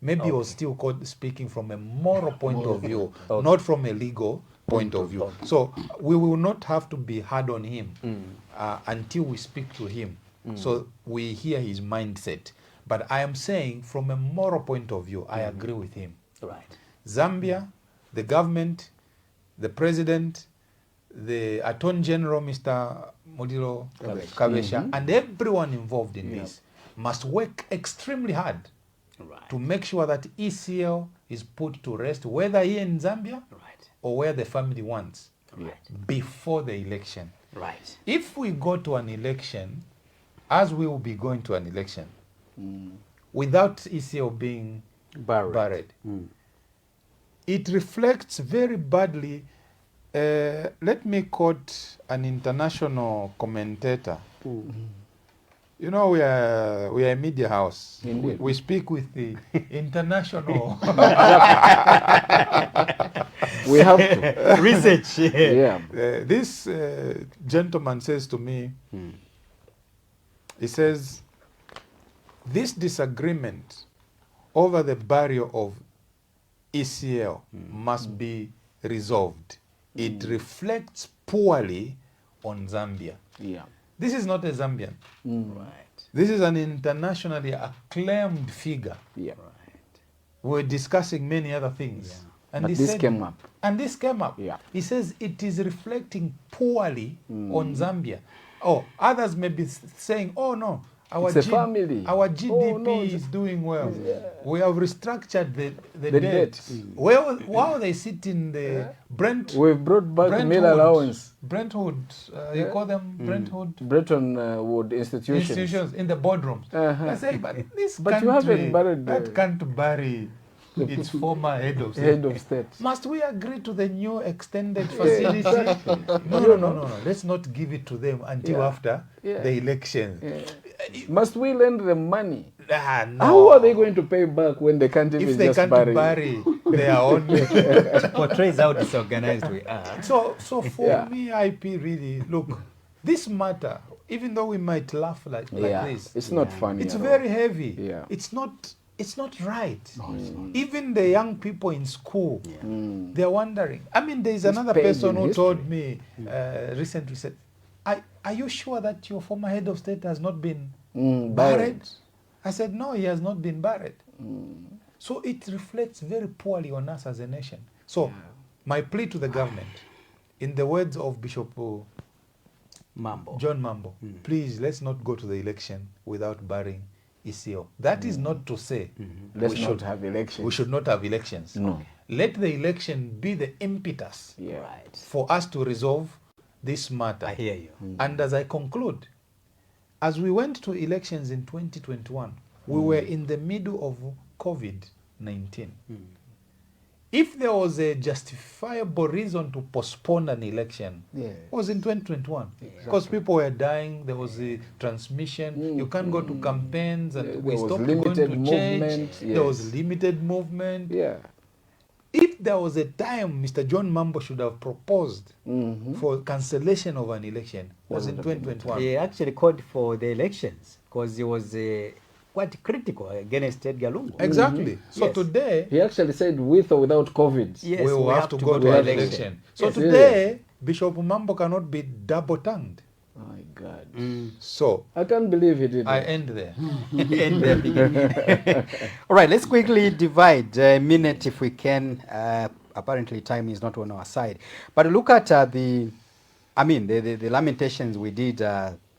Maybe he was still speaking from a moral point of view, not from a legal point of view. So we will not have to be hard on him until we speak to him, so we hear his mindset. But I am saying from a moral point of view, I agree with him. Right. Zambia, the government, the president, the Attorney General, Mr. Modilo Kabesha, and everyone involved in this must work extremely hard Right. to make sure that ECL is put to rest, whether here in Zambia Right. or where the family wants, Right. before the election. Right. If we go to an election, as we will be going to an election, without ECL being buried, it reflects very badly. Let me quote an international commentator. You know, we are a media house. We speak with the international. We have to. Research. Yeah. This gentleman says to me, he says, this disagreement over the burial of ECL must be resolved. It reflects poorly on Zambia. Yeah. This is not a Zambian. Right. This is an internationally acclaimed figure. Yeah. We're discussing many other things. And But he this said- came up. And this came up. Yeah. He says it is reflecting poorly on Zambia. Oh, others may be saying, oh no, our, It's a family. our Oh, GDP no, is doing well. We have restructured the The debt. debt. Well, while they sit in the We've brought back meal allowance. Brentwood, you call them Brentwood Bretton Wood institutions. institutions in the boardrooms. Uh-huh. I say, but this But country, you haven't buried that can't bury its former head of state. Head of state. Must we agree to the new extended facility? No. Let's not give it to them until Yeah. after Yeah. the election. Yeah. Must we lend them money? No. How are they going to pay back when they can't even if they just can't bury their own? Portrays how disorganized we are. So for Yeah. me, IP really, look, this matter, even though we might laugh like Yeah, this, it's not funny. it's at all. very heavy. Yeah. It's not right. Even the young people in school, they're wondering. I mean, there's another page person in who history. told me recently, said, are you sure that your former head of state has not been buried? Buried. I said, no, he has not been buried. So it reflects very poorly on us as a nation. So my plea to the government, in the words of Bishop Mambo. John Mambo, please let's not go to the election without burying ECL. That is not to say Let's we not should have elections. we should not have elections. No. Let the election be the impetus Yeah. Right. for us to resolve this matter. I hear you. And as I conclude, as we went to elections in 2021, we were in the middle of COVID-19. If there was a justifiable reason to postpone an election, Yeah. it was in 2021. Because people were dying, there was a transmission, you can't go to campaigns, and Yeah, we there was stopped going to limited church. movement, There was yes. limited movement. Yeah. If there was a time Mr. John Mambo should have proposed Mm-hmm. for cancellation of an election, was in 2021. He actually called for the elections because he was quite critical against Edgar Lungu. Exactly. So Yes. today, He actually said with or without COVID. Yes, we will have to go to to an election. election. So Yes. today, Bishop Mambo cannot be double-tongued. My God. So I can't believe he did I that. end there. And then- All right, let's quickly divide a minute if we can. Apparently, time is not on our side. But look at the lamentations we did,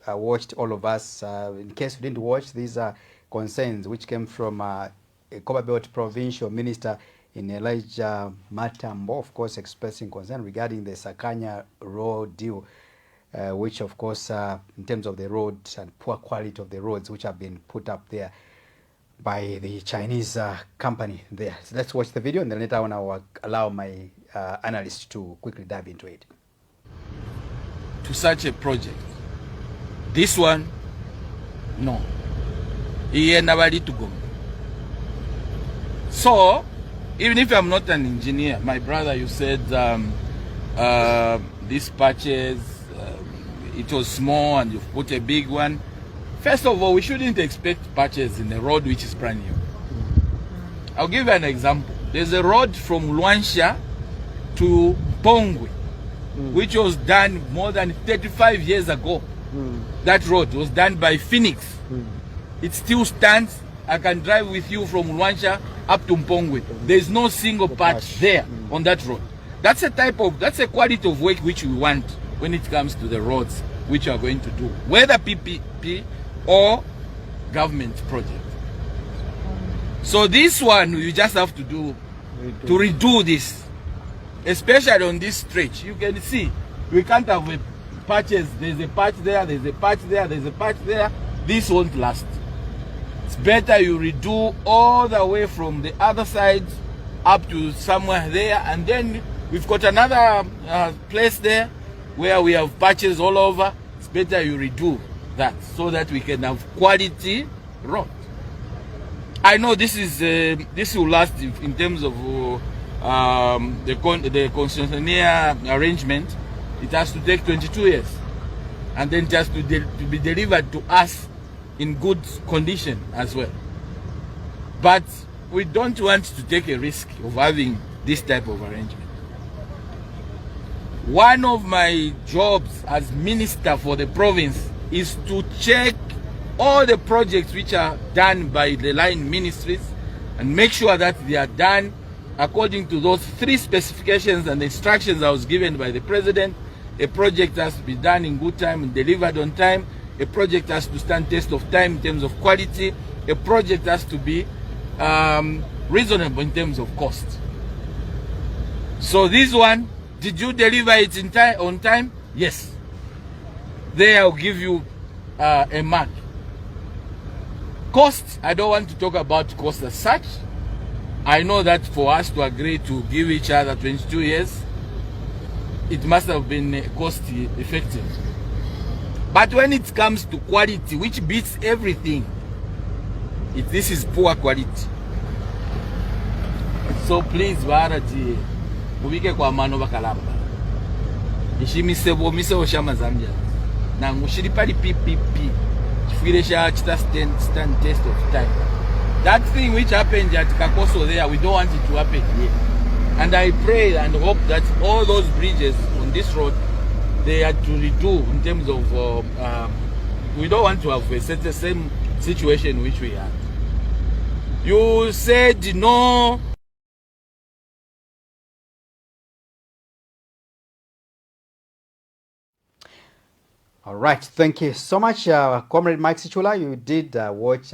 watched all of us. In case you didn't watch, these are concerns which came from a Cobalt Provincial Minister in Elijah Matambo, of course, expressing concern regarding the Sakanya road deal. Which of course, in terms of the roads and poor quality of the roads which have been put up there by the Chinese company there. So let's watch the video and then later on I will allow my analyst to quickly dive into it. To such a project. This one, no. Here nobody to go. So, even if I'm not an engineer, my brother, you said these patches, it was small and you've put a big one. First of all, we shouldn't expect patches in a road which is brand new. I'll give you an example. There's a road from Luansha to Pongwe, which was done more than 35 years ago. That road was done by Phoenix. It still stands. I can drive with you from Luansha up to Mpongwe. There's no single patch there on that road. That's a quality of work which we want when it comes to the roads which we are going to do, whether PPP or government project. So this one you just have to do to redo this, especially on this stretch. You can see we can't have patches. There's a patch there, there's a patch there, there's a patch there. This won't last. It's better you redo all the way from the other side up to somewhere there, and then we've got another place there where we have patches all over. It's better you redo that so that we can have quality road. I know this will last in terms of the concessionaire arrangement. It has to take 22 years, and then it has to be delivered to us in good condition as well. But we don't want to take a risk of having this type of arrangement. One of my jobs as minister for the province is to check all the projects which are done by the line ministries and make sure that they are done according to those 3 specifications and instructions I was given by the president. A project has to be done in good time and delivered on time. A project has to stand test of time in terms of quality. A project has to be reasonable in terms of cost. So this one, did you deliver it in time, on time? Yes. There I'll give you a mark. Cost, I don't want to talk about cost as such. I know that for us to agree to give each other 22 years, it must have been cost effective. But when it comes to quality, which beats everything, This is poor quality. So please Bharati, mubike kwa mano bakalamba. Ishimisebo shama Zambia. Na ngushiri pali PPP. Chifukire sha chita stand test of time. That thing which happened at Kakoso there, we don't want it to happen here. And I pray and hope that all those bridges on this road, they are to redo in terms of, we don't want to have the same situation which we had. You said no. All right, thank you so much, Comrade Mike Sichula. You did watch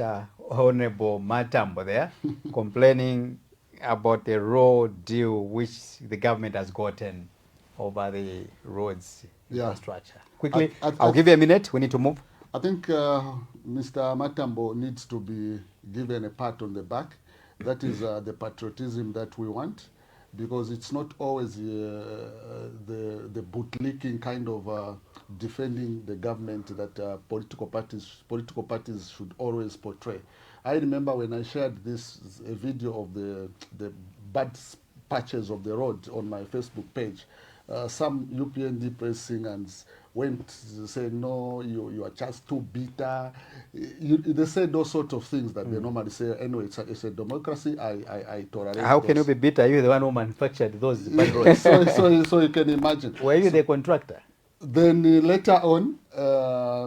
Honorable Matambo there complaining about the road deal which the government has gotten over the roads infrastructure. Quickly, I'll give you a minute. We need to move. I think Mr. Matambo needs to be given a pat on the back. That is the patriotism that we want, because it's not always the bootlicking kind of defending the government that political parties should always portray. I remember when I shared a video of the bad patches of the road on my Facebook page, some UPND press singers went saying, no, you are just too bitter. They said those sort of things that they normally say. Anyway, it's a democracy. I tolerate. How can you be bitter? You're the one who manufactured those bad roads. so you can imagine. Were you the contractor? Then later on,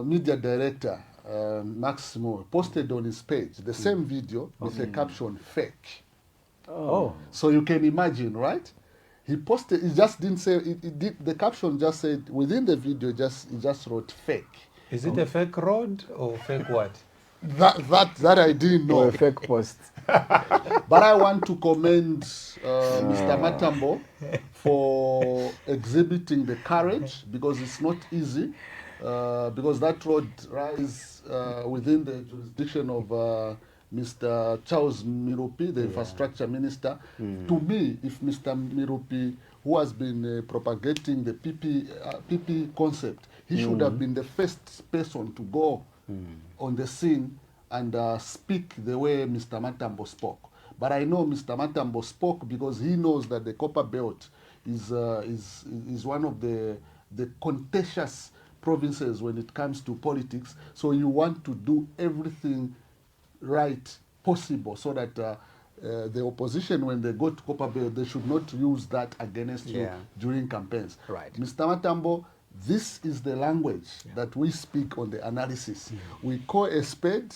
media director Maximo posted on his page the same video with the caption "fake." Oh. So you can imagine, right? He posted. He just didn't say. The caption just said within the video. He just wrote "fake." Is it a fake road or fake what? That I didn't know. Or a fake post. But I want to commend Mr. Matambo for exhibiting the courage, because it's not easy. Because that road lies within the jurisdiction of Mr. Charles Mirupi, the infrastructure minister. To me, if Mr. Mirupi, who has been propagating the PP concept, he should have been the first person to go on the scene and speak the way Mr. Matambo spoke. But I know Mr. Matambo spoke because he knows that the Copper Belt is one of the contentious provinces when it comes to politics. So you want to do everything right possible so that the opposition, when they go to Copper Belt, they should not use that against you during campaigns. Right. Mr. Matambo, this is the language that we speak on the analysis. We call a spade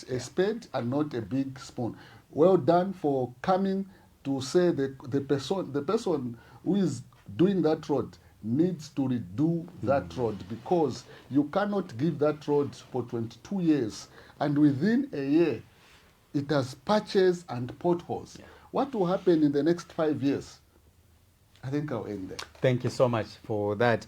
and not a big spoon. Well done for coming to say the person who is doing that road needs to redo that road, because you cannot give that road for 22 years and within a year it has patches and potholes. What will happen in the next 5 years? I think I'll end there. Thank you so much for that.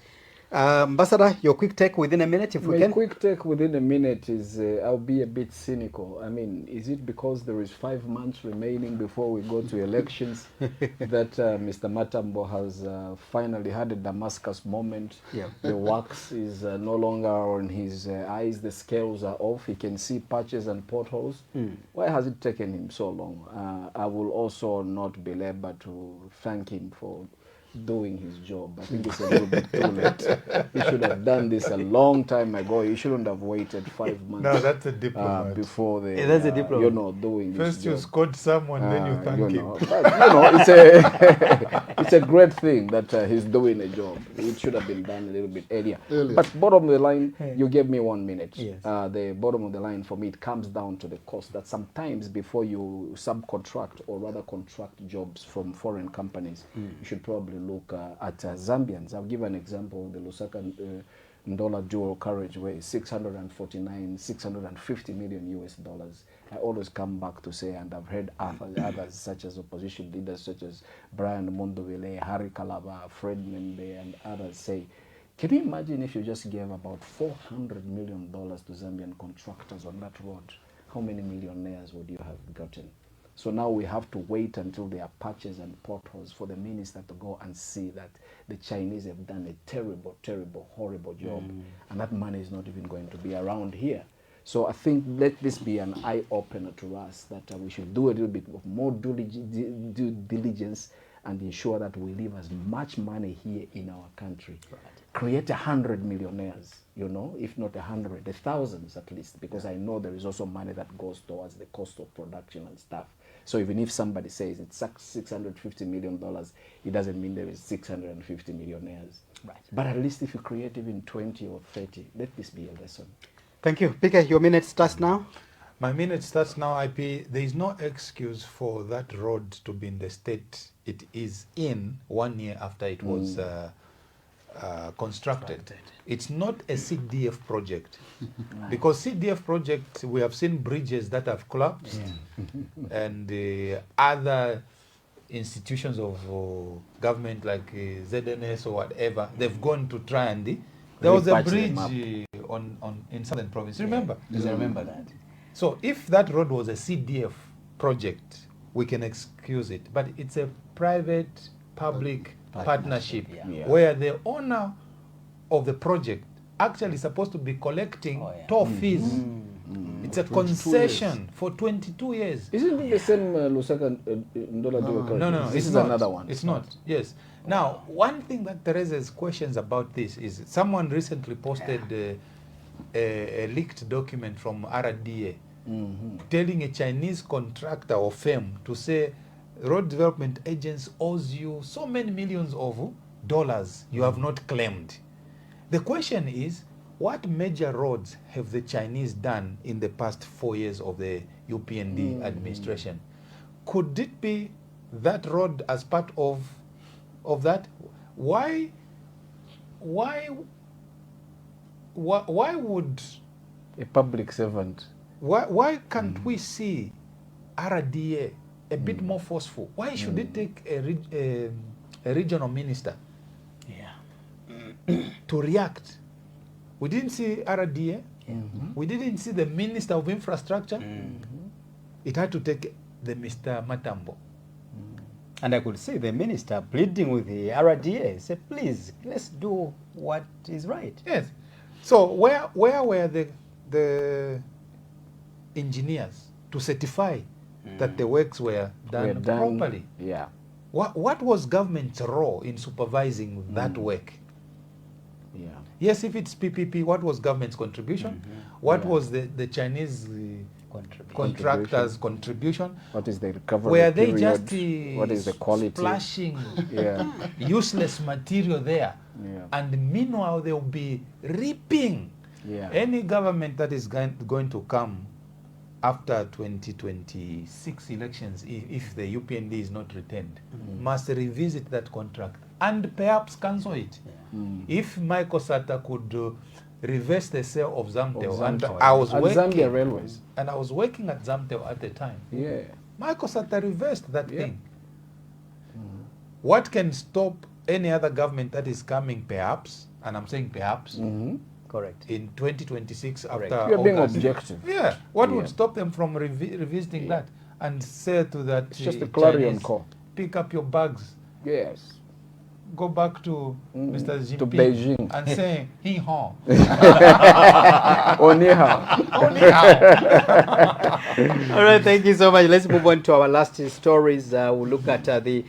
Ambassador, your quick take within a minute, if we can. My quick take within a minute is, I'll be a bit cynical. I mean, is it because there is 5 months remaining before we go to elections that Mr. Matambo has finally had a Damascus moment? Yeah. The wax is no longer on his eyes, the scales are off, he can see patches and potholes. Why has it taken him so long? I will also not belabor to thank him for doing his job. I think it's a little bit too late. He should have done this a long time ago. He shouldn't have waited 5 months. No, that's a diplomat. Before the That's a diplomat. doing First this you job. scored someone, then you thank him. But, it's a great thing that he's doing a job. It should have been done a little bit earlier. But bottom of the line, you gave me 1 minute. Yes. The bottom of the line for me, it comes down to the cost. That sometimes before you subcontract or rather contract jobs from foreign companies, you should probably look at Zambians. I'll give an example. The Lusaka Ndola dual carriageway, 650 million US dollars. I always come back to say, and I've heard others such as opposition leaders such as Brian Mondowile, Harry Kalaba, Fred Membe, and others say, can you imagine if you just gave about $400 million to Zambian contractors on that road? How many millionaires would you have gotten? So now we have to wait until there are patches and potholes for the minister to go and see that the Chinese have done a terrible, terrible, horrible job. And that money is not even going to be around here. So I think let this be an eye-opener to us that we should do a little bit of more due diligence and ensure that we leave as much money here in our country. Right. Create 100 millionaires, you know, if not 100, the thousands at least, because I know there is also money that goes towards the cost of production and stuff. So even if somebody says it's $650 million, it doesn't mean there is 650 millionaires. Right. But at least if you create even 20 or 30, let this be a lesson. Thank you. PK, your minute starts now. My minute starts now, IP. There is no excuse for that road to be in the state it is in 1 year after it was constructed. It's not a CDF project. Because CDF project, we have seen bridges that have collapsed and other institutions of government like ZNS or whatever, they've gone to try and there was a bridge in southern province. Remember? Yes, I remember that. So if that road was a CDF project, we can excuse it. But it's a private-public partnership where the owner of the project actually is supposed to be collecting toll fees. It's a concession for 22 years. Isn't it the same Lusaka Ndola? No, this is another one. It's not. Yes. Now, one thing that raises questions about this is someone recently posted a leaked document from RDA telling a Chinese contractor or firm to say road development agents owes you so many millions of dollars you have not claimed. The question is, what major roads have the Chinese done in the past 4 years of the UPND administration? Could it be that road as part of that? Why would a public servant? Why can't we see RDA a bit more forceful? Why should it take a regional minister to react? We didn't see RDA. We didn't see the Minister of Infrastructure. It had to take the Mr. Matambo. And I could see the minister pleading with the RDA, say, please, let's do what is right. Yes. So where were the engineers to certify that the works were done properly? Yeah. What was government's role in supervising that work? Yeah. Yes, if it's PPP, what was government's contribution? What was the Chinese contractors' contribution? What is the recovery Were they period? just what is the quality? splashing useless material there? And meanwhile, they'll be reaping. Any government that is going to come after 2026 elections, if the UPND is not retained, must revisit that contract and perhaps cancel it. If Michael Sata could reverse the sale of Zamtel, and I was working Zambia Railways, and I was working at Zamtel at the time. Michael Sata reversed that thing. What can stop any other government that is coming, perhaps, and I'm saying perhaps, correct, in 2026 after you're being August. objective. What would stop them from revisiting that and say to that it's just a clarion Chinese, call. pick up your bags, go back to Mr. Xi to Jinping Beijing and say he hao. or ni hao. All right, thank you so much. Let's move on to our last stories. We'll look at the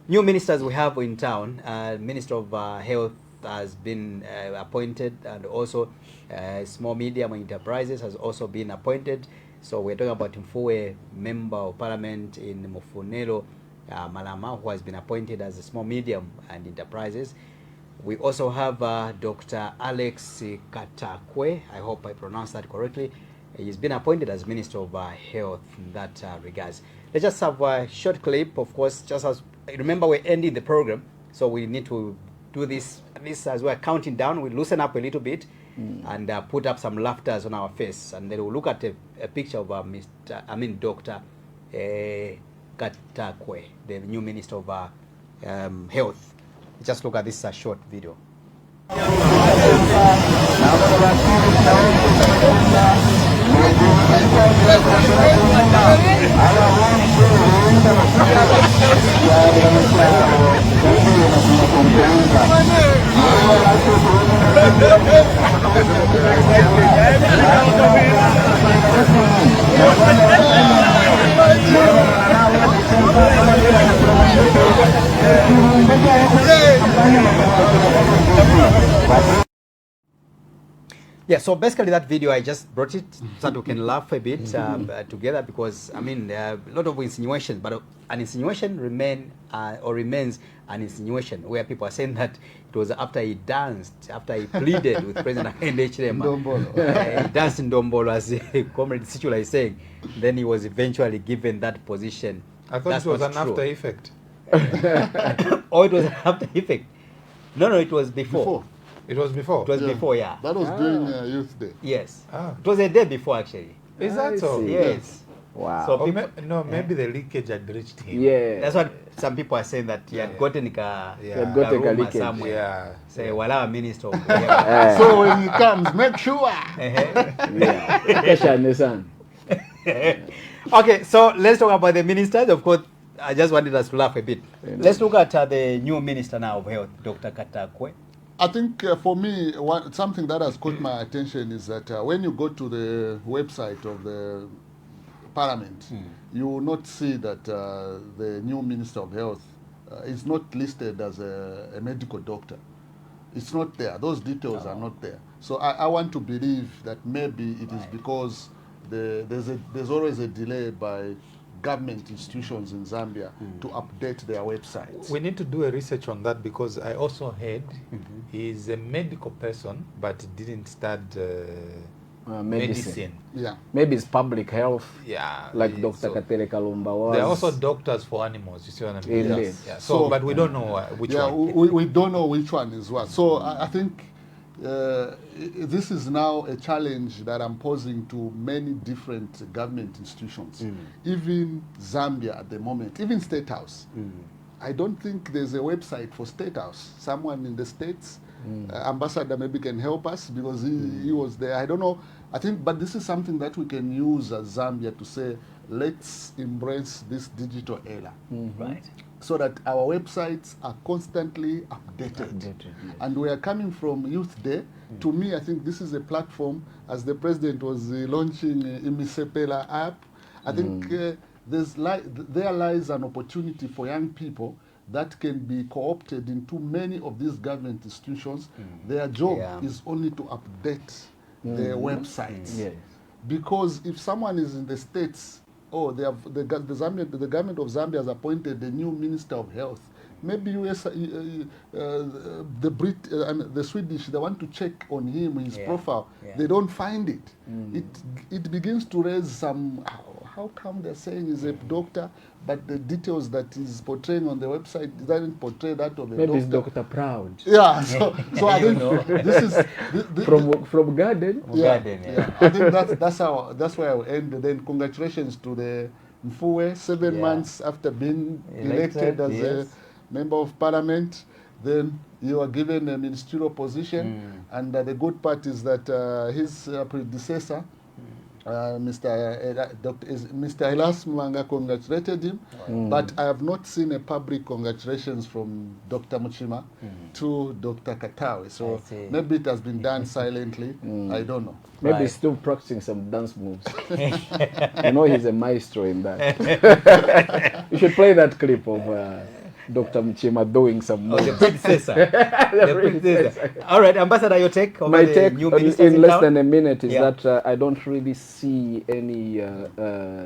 new ministers we have in town. Minister of Health has been appointed, and also small medium enterprises has also been appointed. So we're talking about Mfue, member of parliament in Mufunelo, Malama, who has been appointed as a small medium and enterprises. We also have Dr. Alex Katakwe. I hope I pronounced that correctly. He's been appointed as Minister of Health in that regards. Let's just have a short clip, of course, just as remember we're ending the program, so we need to do this at least as we're counting down. We loosen up a little bit and put up some laughters on our face, and then we'll look at a picture of Dr. Katakwe, the new Minister of Health. Just look at this short video. Yeah, so basically that video, I just brought it so that we can laugh a bit together, because I mean there are a lot of insinuations, but an insinuation remains an insinuation, where people are saying that it was after he danced, after he pleaded with President Ndola. He danced in Ndombolo, as Comrade Sichula is saying. Then he was eventually given that position. I thought it was an after effect. Oh, it was an after effect. No, it was before. It was before. It was before, yeah. That was during Youth Day. Yes. Ah. It was a day before, actually. Is that so? see. Yes. Wow. So Or people, maybe the leakage had reached him. Yeah. that's what some people are saying, that he had gotten Yeah. He had gotten a rumor leakage. somewhere. Yeah. Say, Wala minister of So when he comes, make sure. Yeah. Kesha Nesan. Okay, so let's talk about the ministers. Of course, I just wanted us to laugh a bit. Let's look at the new minister now of health, Dr. Katakwe. I think for me, something that has caught my attention is that when you go to the website of the Parliament, you will not see that the new Minister of Health is not listed as a medical doctor. It's not there. Those details are not there. So I want to believe that maybe it is because there's always a delay by government institutions in Zambia to update their websites. We need to do a research on that, because I also heard he's a medical person but didn't start medicine. Yeah. Maybe it's public health, Yeah. like Dr. So Katere Kalumba was. there are also doctors for animals, you see what I mean? Indeed. Yes. Yeah. So- But we don't know which Yeah, one. we don't know which one is what. So I think this is now a challenge that I'm posing to many different government institutions. Even Zambia at the moment, even State House. I don't think there's a website for State House. Someone in the States, ambassador maybe can help us, because he was there. I don't know. I think, but this is something that we can use as Zambia to say, let's embrace this digital era. Right. So that our websites are constantly updated. And we are coming from Youth Day. To me, I think this is a platform, as the president was launching Misile app. I think there lies an opportunity for young people that can be co-opted into many of these government institutions. Their job is only to update their websites. Yes. Because if someone is in the States, the government of Zambia has appointed a new Minister of Health. Maybe the Swedish, they want to check on him, his profile. Yeah. They don't find it. It begins to raise some. How come they're saying he's a doctor, but the details that he's portraying on the website doesn't portray that of a Maybe it's doctor? Dr. Proud. Yeah. So I think this is From Garden. yeah. I think that's where I will end. Then congratulations to the Mfuwe, 7 months after being elected as a member of parliament. Then you are given a ministerial position, and the good part is that his predecessor, Mr. Elas Mwanga, congratulated him, but I have not seen a public congratulations from Dr. Muchima to Dr. Katawe. So maybe it has been done silently. I don't know. Maybe Right. he's still practicing some dance moves. You know, he's a maestro in that. You should play that clip of Dr. Mchima doing some moves. The predecessor. The predecessor. All right, Ambassador, your take over My the take new ministers in in less town? than a minute is Yeah. that I don't really see any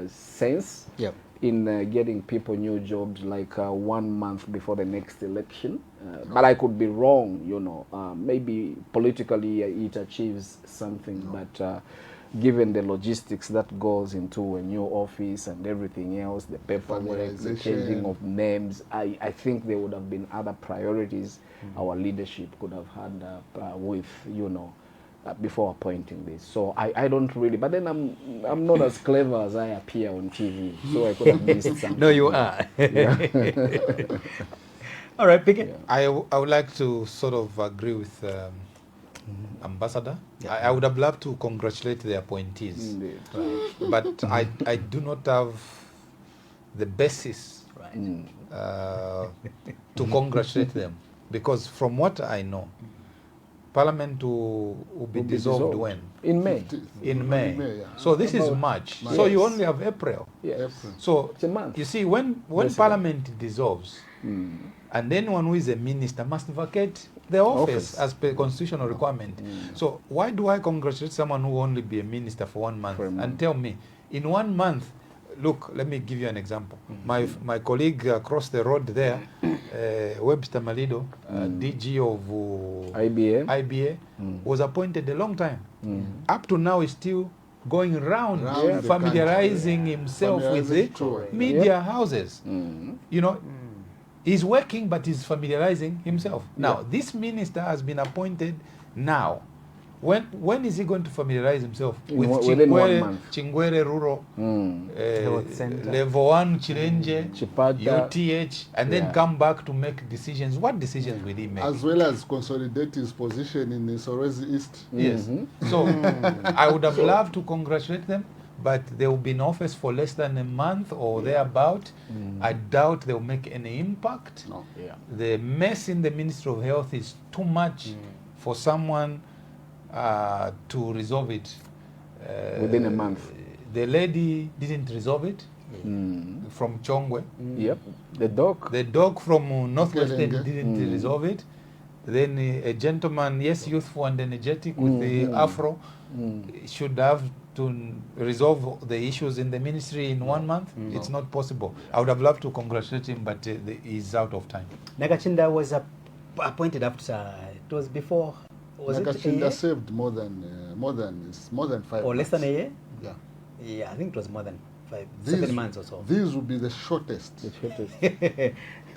sense Yep. in getting people new jobs like 1 month before the next election. But I could be wrong, you know. Maybe politically it achieves something, but given the logistics that goes into a new office and everything else, the paperwork, the changing of names, I think there would have been other priorities our leadership could have had with, you know, before appointing this. So I don't really, but then I'm not as clever as I appear on TV, so I could have missed something. No, you are. All right, pick it. I would like to sort of agree with Ambassador. I would have loved to congratulate the appointees, Indeed. but I do not have the basis Right. to congratulate them, because from what I know, Parliament will be dissolved when? In May. In May. Yeah. So this is About March. March. So you Yes. only have April. Yes. April. So It's a month. you see, when Basically. Parliament dissolves, and anyone who is a minister must vacate the office as per constitutional requirement. So why do I congratulate someone who will only be a minister for 1 month For a month. and tell me in 1 month? Look, let me give you an example. My colleague across the road there, Webster Malido, DG of IBA, was appointed a long time. Up to now, is still going around Round the familiarizing country. himself with Familiarizing the to- media houses. You know, he's working, but he's familiarizing himself. Now, this minister has been appointed now. When is he going to familiarize himself with Within 1 month. Chingwere Rural, Health Center. Level 1 Chilenje, Chipata. UTH, and then come back to make decisions? What decisions will he make? As well as consolidate his position in the Sorezi East. Yes. So I would have loved to congratulate them, but they will be in office for less than a month or thereabout. I doubt they will make any impact. No. Yeah. The mess in the Ministry of Health is too much for someone to resolve it. Within a month. The lady didn't resolve it from Chongwe. Yep. The dog. The dog from Northwestern Kelenge. didn't resolve it. Then a gentleman, yes, youthful and energetic with the afro, should have to resolve the issues in the ministry in 1 month. It's not possible. I would have loved to congratulate him, but he's out of time. Nakachinda was appointed after, it was before, was it a Nakachinda year? saved more than 5 Or less than a year? Yeah. Yeah, I think it was more than 7 These- months or so. These will be the shortest.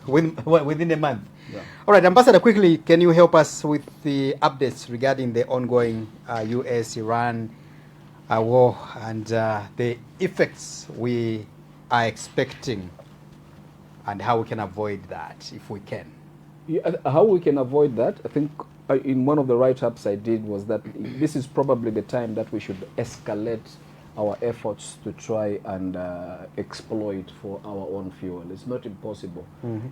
Within a month. Yeah. All right, Ambassador, quickly, can you help us with the updates regarding the ongoing US-Iran war and the effects we are expecting and how we can avoid that, if we can? Yeah, how we can avoid that, I think in one of the write-ups I did was that this is probably the time that we should escalate our efforts to try and exploit for our own fuel. It's not impossible.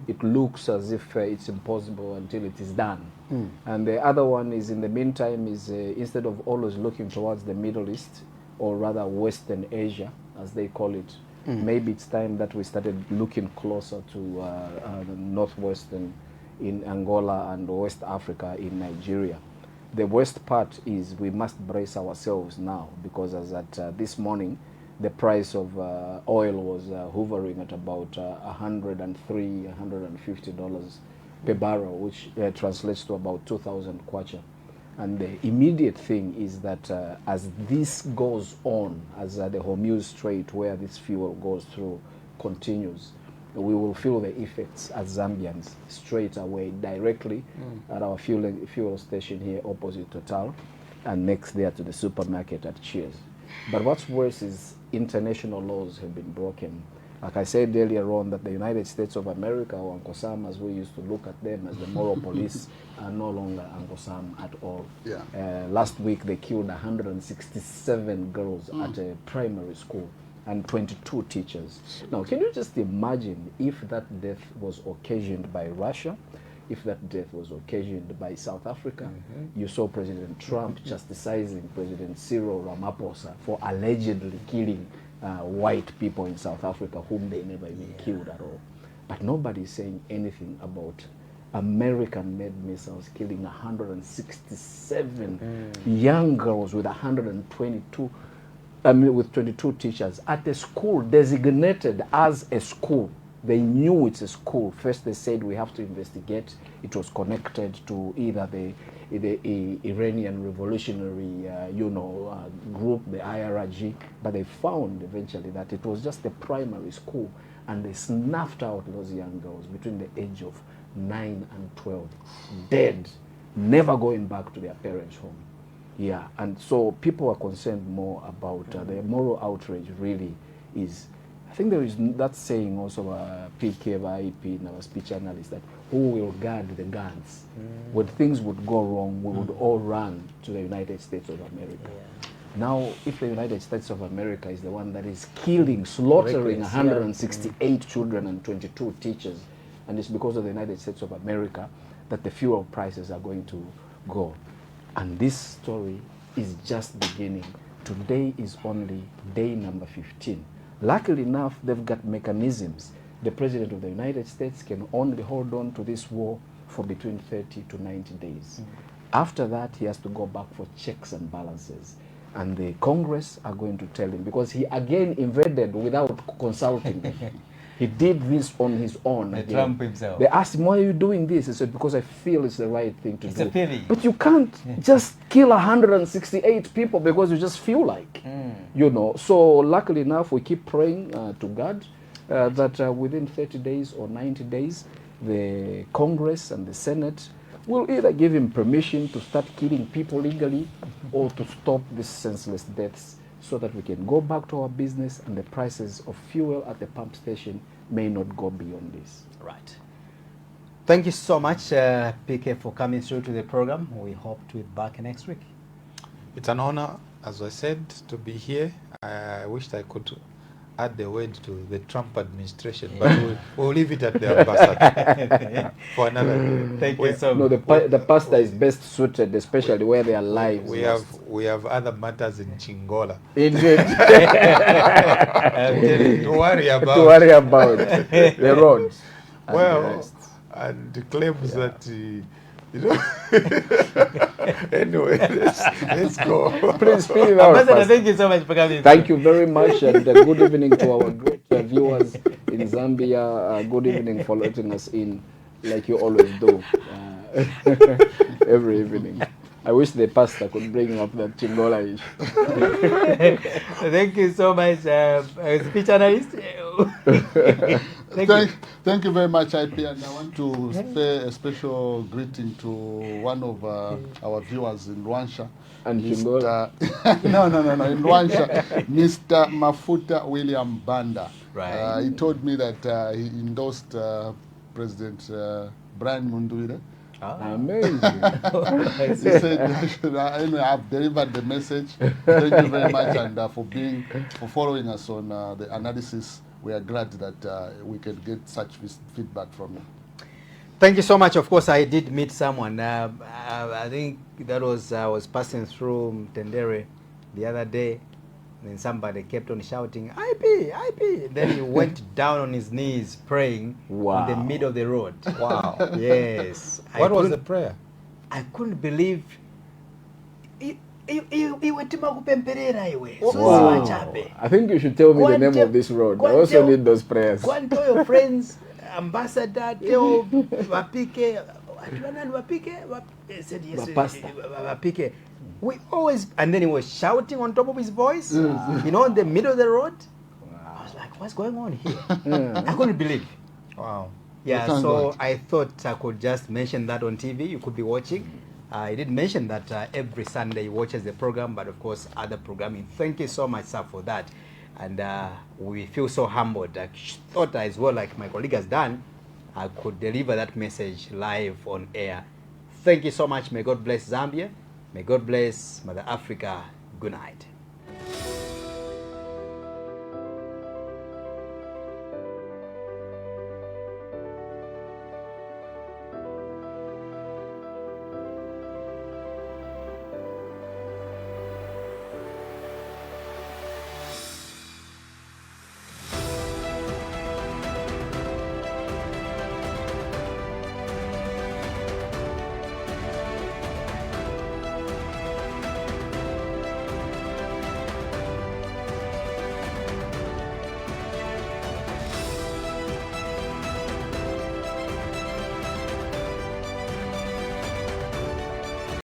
It looks as if it's impossible until it is done. And the other one is, in the meantime, is instead of always looking towards the Middle East, or rather Western Asia, as they call it, maybe it's time that we started looking closer to the Northwestern in Angola and West Africa in Nigeria. The worst part is we must brace ourselves now, because as at this morning, the price of oil was hovering at about $103, $150 per barrel, which translates to about 2,000 kwacha. And the immediate thing is that as this goes on, as the Hormuz Strait, where this fuel goes through, continues, we will feel the effects as Zambians straight away, directly at our fuel station here opposite Total, and next there to the supermarket at Cheers. But what's worse is international laws have been broken. Like I said earlier on, that the United States of America, or Uncle Sam as we used to look at them as the moral police, are no longer Uncle Sam at all. Yeah. Last week they killed 167 girls at a primary school and 22 teachers. Now, can you just imagine if that death was occasioned by Russia, if that death was occasioned by South Africa? You saw President Trump chastising President Cyril Ramaphosa for allegedly killing white people in South Africa whom they never even killed at all. But nobody is saying anything about American-made missiles killing 167 young girls with 22 teachers at a school designated as a school. They knew it's a school. First they said we have to investigate. It was connected to either the Iranian revolutionary group, the IRG, but they found eventually that it was just a primary school, and they snuffed out those young girls between the age of 9 and 12, dead, never going back to their parents' home. Yeah, and so people are concerned more about the moral outrage really is. I think there is that saying also, PK by IP in our speech analyst, that who will guard the guns? When things would go wrong, we would all run to the United States of America. Now, if the United States of America is the one that is killing, slaughtering 168 children and 22 teachers, and it's because of the United States of America that the fuel prices are going to go. And this story is just beginning. Today is only day number 15. Luckily enough, they've got mechanisms. The President of the United States can only hold on to this war for between 30 to 90 days. After that, he has to go back for checks and balances. And the Congress are going to tell him, because he again invaded without consulting them. He did this on his own. Trump himself. They asked him, why are you doing this? He said, because I feel it's the right thing to It's do. a feeling. But you can't just kill 168 people because you just feel like, you know. So luckily enough, we keep praying to God that within 30 days or 90 days, the Congress and the Senate will either give him permission to start killing people legally or to stop these senseless deaths, so that we can go back to our business and the prices of fuel at the pump station may not go beyond this. Right. Thank you so much, PK, for coming through to the program. We hope to be back next week. It's an honor, as I said, to be here. I wished I could add the word to the Trump administration, but we'll leave it at the ambassador for another day. Thank you so No, much. the pastor is best suited, especially where their lives. We have other matters in Chingola Indeed. to worry about. To worry about the roads. And the Well, rest. and the claims that you know. Anyway, let's go. Please spin it out. Ambassador, Pastor. thank you so much for coming. Thank you very much, and good evening to our great viewers in Zambia. Good evening for letting us in, like you always do, every evening. I wish the pastor could bring up that Chingola issue. Thank you so much, speech analyst. Thank you very much, IP, and I want to pay a special greeting to one of our viewers in Rwansha. And Mr. no, in Rwansha, Mr. Mafuta William Banda. Right. He told me that he endorsed President Brian Munduire. Amazing. He said, anyway, I've delivered the message. Thank you very much, and for following us on the analysis. We are glad that we can get such feedback from you. Thank you so much. Of course, I did meet someone. I think that was I was passing through Tendere the other day, and somebody kept on shouting, "IP, IP!" Then he went down on his knees praying in the middle of the road. Wow. Yes. What was the prayer? I couldn't believe. Wow. I think you should tell me the name of this road. I also need those prayers. Go and tell your friends, ambassador, tell Wapike. He said yes, Wapike. We always, and then he was shouting on top of his voice, you know, in the middle of the road. I was like, what's going on here? I couldn't believe. Wow. Yeah, Thank so God. I thought I could just mention that on TV. You could be watching. I did mention that every Sunday he watches the program, but of course other programming. Thank you so much, sir, for that. And we feel so humbled. I thought as well, like my colleague has done, I could deliver that message live on air. Thank you so much. May God bless Zambia. May God bless Mother Africa. Good night.